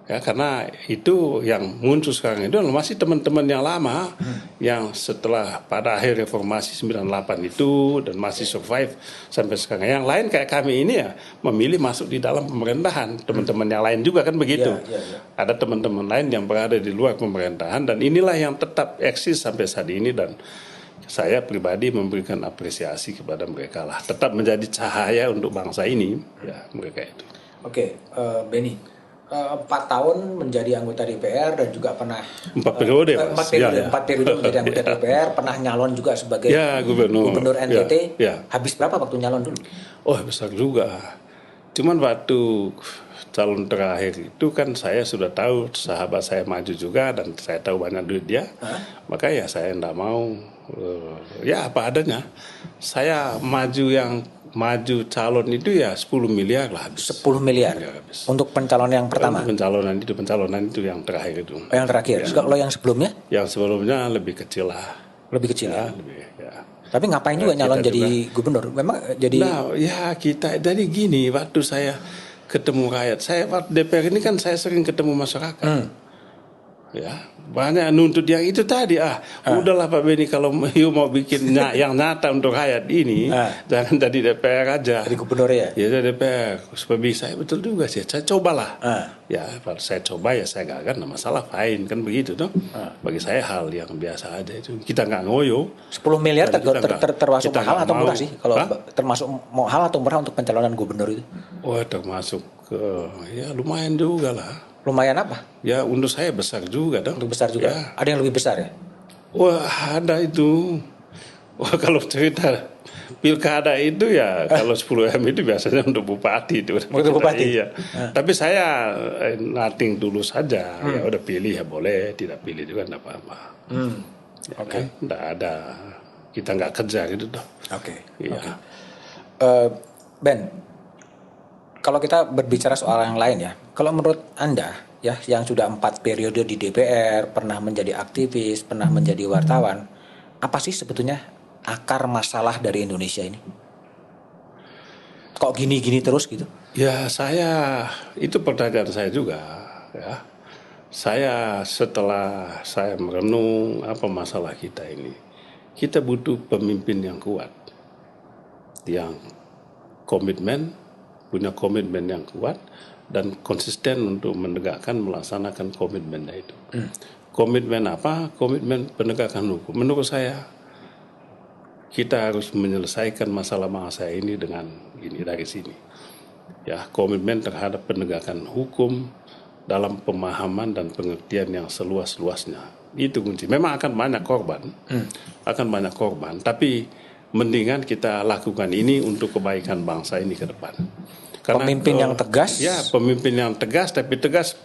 Ya karena itu yang muncul sekarang itu masih teman-teman yang lama yang setelah pada akhir reformasi 98 itu dan masih survive sampai sekarang. Yang lain kayak kami ini ya memilih masuk di dalam pemerintahan. Teman-teman yang lain juga kan begitu. Ada teman-teman lain yang berada di luar pemerintahan dan inilah yang tetap eksis sampai saat ini dan saya pribadi memberikan apresiasi kepada mereka lah. Tetap menjadi cahaya untuk bangsa ini ya mereka itu. Oke, Benny. 4 tahun menjadi anggota DPR dan juga pernah 4 periode, 4 periode menjadi anggota DPR, pernah nyalon juga sebagai gubernur NTT. Habis berapa waktu nyalon dulu? Oh besar juga. Cuman waktu calon terakhir itu kan saya sudah tahu sahabat saya maju juga dan saya tahu banyak duit dia, maka ya saya enggak mau ya apa adanya. Saya maju calon itu ya 10 miliar lah habis. 10 miliar habis. Untuk pencalonan yang pertama? Pencalonan itu yang terakhir itu. Yang terakhir? Ya. Kalau yang sebelumnya? Yang sebelumnya lebih kecil lah. Lebih kecil ya? Ya. Tapi ngapain juga nyalon jadi gubernur? Memang jadi... Nah ya kita, jadi gini waktu saya ketemu rakyat, saya waktu DPR ini kan saya sering ketemu masyarakat. Ya, banyak nuntut yang itu tadi udahlah Pak Benny kalau mau bikin yang nyata untuk rakyat ini jangan jadi DPR aja. Jadi gubernur ya? Ya jadi DPR supaya bisa betul juga sih. Saya cobalah. Ya kalau saya coba ya saya gagal, nggak masalah, fine kan begitu tuh. Bagi saya hal yang biasa aja itu. Kita nggak ngoyo. 10 miliar termasuk mahal atau murah sih? Kalau termasuk mahal atau murah untuk pencalonan gubernur itu? Oh termasuk ya lumayan juga lah. Lumayan apa? Ya untuk saya besar juga dong. Untuk besar juga? Ya. Ada yang lebih besar ya? Wah ada itu. Wah kalau cerita pilkada itu ya kalau 10 M itu biasanya untuk bupati itu. Untuk bupati? Iya. Tapi saya nothing dulu saja. Ya udah pilih ya boleh, tidak pilih juga enggak apa-apa. Oke. Enggak ada, kita nggak kerja gitu dong. Oke. Iya. Ben, kalau kita berbicara soal yang lain ya, kalau menurut Anda ya yang sudah 4 periode di DPR, pernah menjadi aktivis, pernah menjadi wartawan, apa sih sebetulnya akar masalah dari Indonesia ini? Kok gini-gini terus gitu? Ya itu pertanyaan saya juga ya. Setelah saya merenung apa masalah kita ini, kita butuh pemimpin yang kuat, yang punya komitmen yang kuat dan konsisten untuk melaksanakan komitmennya itu. Komitmen apa? Komitmen penegakan hukum. Menurut saya kita harus menyelesaikan masalah bangsa ini dengan ini dari sini. Ya, komitmen terhadap penegakan hukum dalam pemahaman dan pengertian yang seluas-luasnya. Itu kunci. Memang akan banyak korban, tapi mendingan kita lakukan ini untuk kebaikan bangsa ini ke depan. Karena, pemimpin yang tegas? Ya, pemimpin yang tegas, tapi tegas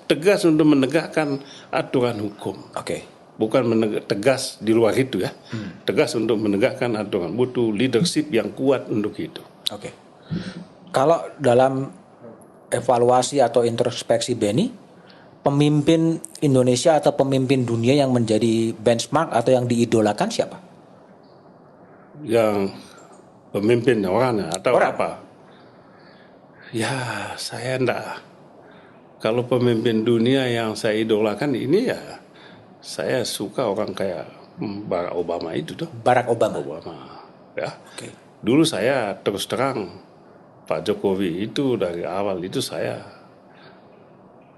untuk menegakkan aturan hukum. Oke. Bukan tegas di luar itu ya. Tegas untuk menegakkan aturan. Butuh leadership yang kuat untuk itu. Oke. Kalau dalam evaluasi atau introspeksi Benny, pemimpin Indonesia atau pemimpin dunia yang menjadi benchmark atau yang diidolakan siapa? Yang pemimpin orangnya atau apa? Ya saya enggak. Kalau pemimpin dunia yang saya idolakan ini ya saya suka orang kayak Barack Obama itu tuh. Barack Obama. Ya. Okay. Dulu saya terus terang Pak Jokowi itu dari awal itu saya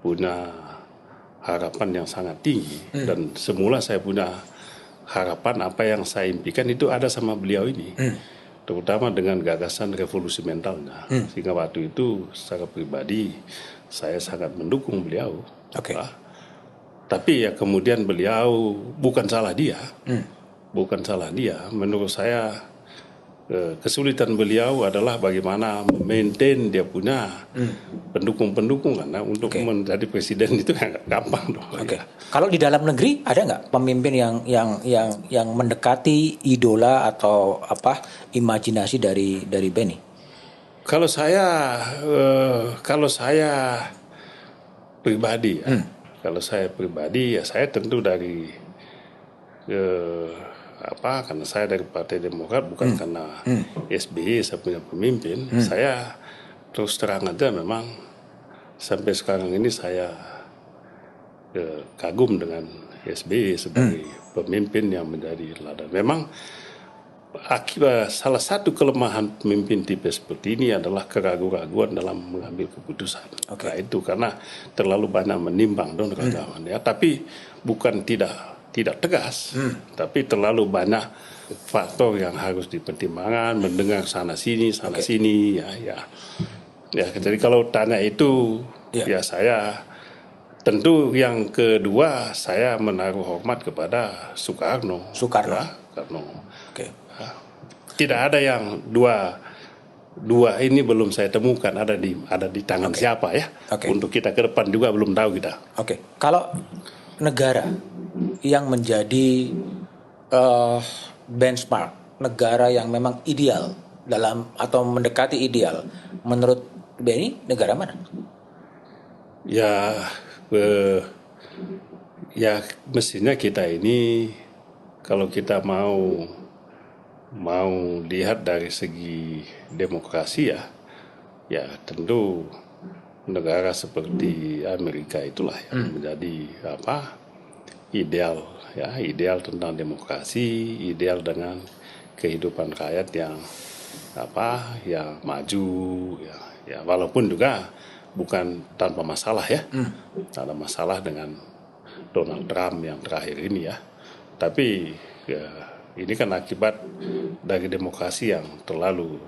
punya harapan yang sangat tinggi dan semula saya punya harapan apa yang saya impikan itu ada sama beliau ini. Terutama dengan gagasan revolusi mentalnya. Sehingga waktu itu secara pribadi saya sangat mendukung beliau. Okay. Tapi ya kemudian beliau bukan salah dia. Menurut saya kesulitan beliau adalah bagaimana maintain dia punya pendukung-pendukung, karena untuk menjadi presiden itu nggak gampang dong. Oke. Kalau di dalam negeri ada nggak pemimpin yang mendekati idola atau imajinasi dari Benny? Kalau saya pribadi ya, kalau saya pribadi ya saya tentu dari karena saya dari Partai Demokrat, bukan karena SBY saya punya pemimpin. Saya terus terang aja memang sampai sekarang ini saya kagum dengan SBY sebagai pemimpin yang menjadi teladan. Memang akibat salah satu kelemahan pemimpin tipe seperti ini adalah keraguan-keraguan dalam mengambil keputusan. Nah, itu karena terlalu banyak menimbang dan keraguan ya. Tapi bukan tidak tegas, tapi terlalu banyak faktor yang harus dipertimbangkan, mendengar sana sini ya. Jadi kalau tanya itu ya saya tentu yang kedua saya menaruh hormat kepada Soekarno. Ya, tidak ada yang dua ini belum saya temukan ada di tangan siapa ya. Untuk kita ke depan juga belum tahu kita. Kalau negara yang menjadi benchmark, negara yang memang ideal dalam atau mendekati ideal, menurut Benny negara mana? Ya mestinya kita ini kalau kita mau lihat dari segi demokrasi ya tentu negara seperti Amerika itulah yang menjadi ideal tentang demokrasi, ideal dengan kehidupan rakyat yang maju ya walaupun juga bukan tanpa masalah ya. Ada masalah dengan Donald Trump yang terakhir ini ya. Tapi ini kan akibat dari demokrasi yang terlalu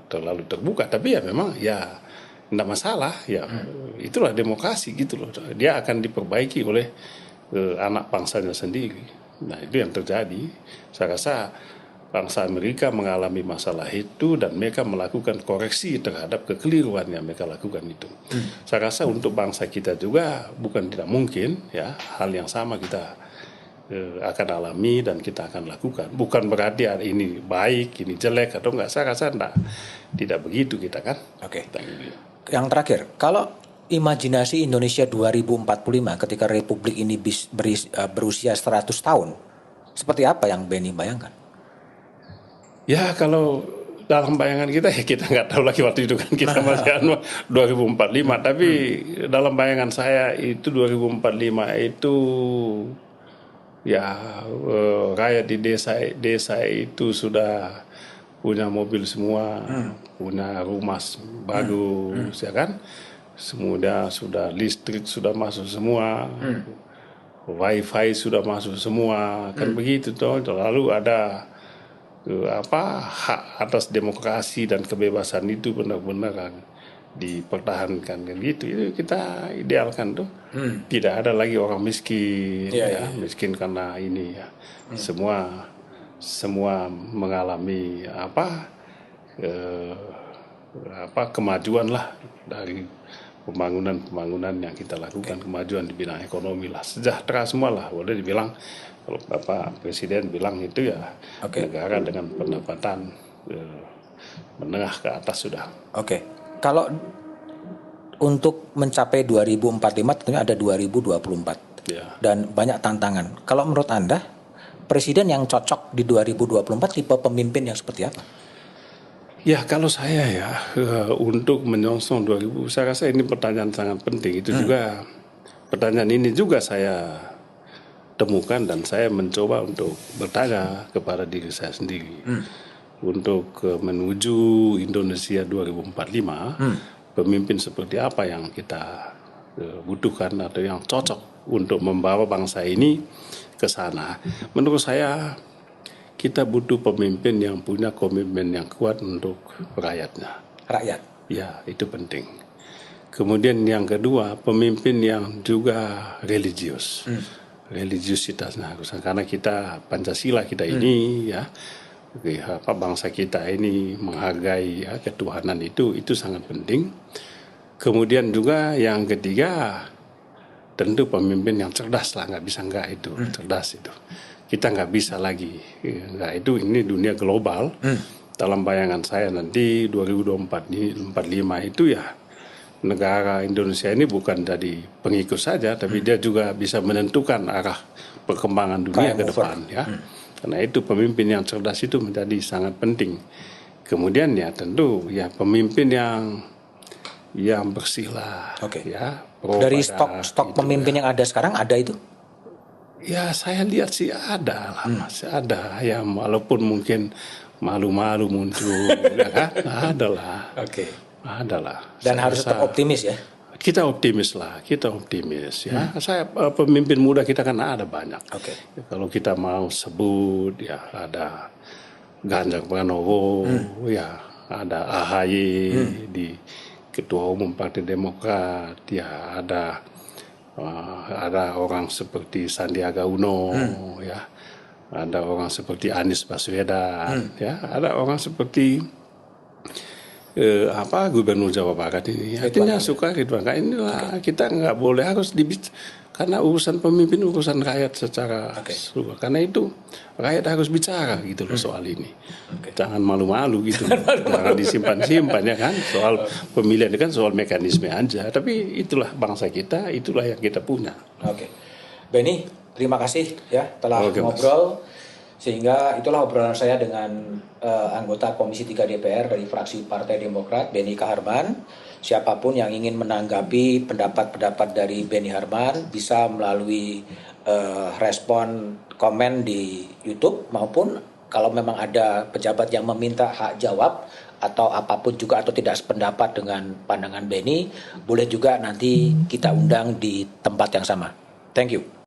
terbuka. Tapi ya memang ya tidak masalah ya. Itulah demokrasi gitu loh. Dia akan diperbaiki oleh anak bangsanya sendiri. Nah itu yang terjadi. Saya rasa bangsa Amerika mengalami masalah itu dan mereka melakukan koreksi terhadap kekeliruan yang mereka lakukan itu. Saya rasa untuk bangsa kita juga bukan tidak mungkin ya hal yang sama kita akan alami dan kita akan lakukan. Bukan berarti ini baik, ini jelek atau enggak. Saya rasa tidak begitu kita kan. Yang terakhir, kalau imajinasi Indonesia 2045 ketika Republik ini berusia 100 tahun, seperti apa yang Benny bayangkan? Ya kalau dalam bayangan kita ya kita nggak tahu lagi waktu itu kan kita masih 2045. Tapi dalam bayangan saya itu 2045 itu ya rakyat di desa itu sudah punya mobil semua, punya rumah bagus ya kan. Semuanya sudah listrik sudah masuk semua, wifi sudah masuk semua, kan begitu toh. Lalu ada hak atas demokrasi dan kebebasan itu benar-benar dipertahankan kan gitu. Itu kita idealkan tuh. Tidak ada lagi orang miskin miskin karena ini ya. Semua mengalami kemajuan lah dari pembangunan yang kita lakukan, kemajuan di bidang ekonomi lah, sejahtera semua lah. Boleh dibilang kalau Bapak Presiden bilang itu ya negara dengan pendapatan menengah ke atas sudah. Kalau untuk mencapai 2045 tentunya ada 2024 dan banyak tantangan. Kalau menurut Anda presiden yang cocok di 2024 tipe pemimpin yang seperti apa? Ya kalau saya untuk menyongsong 2000, saya rasa ini pertanyaan sangat penting. Itu juga pertanyaan ini juga saya temukan dan saya mencoba untuk bertanya kepada diri saya sendiri. Untuk menuju Indonesia 2045, pemimpin seperti apa yang kita butuhkan atau yang cocok untuk membawa bangsa ini ke sana. Menurut saya kita butuh pemimpin yang punya komitmen yang kuat untuk rakyatnya. Ya, itu penting. Kemudian yang kedua, pemimpin yang juga religius. Religiusitasnya harus, karena kita Pancasila kita ini ya bangsa kita ini menghargai ya, ketuhanan itu sangat penting. Kemudian juga yang ketiga, tentu pemimpin yang cerdas lah, nggak bisa nggak itu, cerdas itu. Kita nggak bisa lagi, nggak itu, ini dunia global. Dalam bayangan saya nanti 2045 itu ya negara Indonesia ini bukan jadi pengikut saja, tapi dia juga bisa menentukan arah perkembangan dunia ke depan ya. Karena itu pemimpin yang cerdas itu menjadi sangat penting. Kemudian ya tentu ya pemimpin yang bersih lah. Ya, dari stok pemimpin yang ada sekarang ada itu? Ya saya lihat sih ada lah, masih ada ya, walaupun mungkin malu-malu muncul, ya kan? Ada lah. Ada lah. Dan harus tetap optimis ya. Kita optimis ya. Saya pemimpin muda kita kan ada banyak. Ya, kalau kita mau sebut ya ada Ganjar Pranowo, ya ada AHY di Ketua Umum Partai Demokrat, ya ada orang seperti Sandiaga Uno, ya ada orang seperti Anies Baswedan, ya ada orang seperti Gubernur Jawa Barat ini. Artinya Ridwan Kamil. Inilah kita nggak boleh, harus karena urusan pemimpin urusan rakyat secara seluruh. Karena itu rakyat harus bicara gitu loh soal ini. Jangan malu-malu gitu. Jangan disimpan-simpan ya kan. Soal pemilihan itu kan soal mekanisme aja. Tapi itulah bangsa kita, itulah yang kita punya. Benny, terima kasih ya telah ngobrol. Sehingga itulah obrolan saya dengan anggota Komisi 3 DPR dari fraksi Partai Demokrat, Benny Kaharman. Siapapun yang ingin menanggapi pendapat-pendapat dari Benny Harman bisa melalui respon komen di YouTube, maupun kalau memang ada pejabat yang meminta hak jawab atau apapun juga atau tidak sependapat dengan pandangan Benny, boleh juga nanti kita undang di tempat yang sama. Thank you.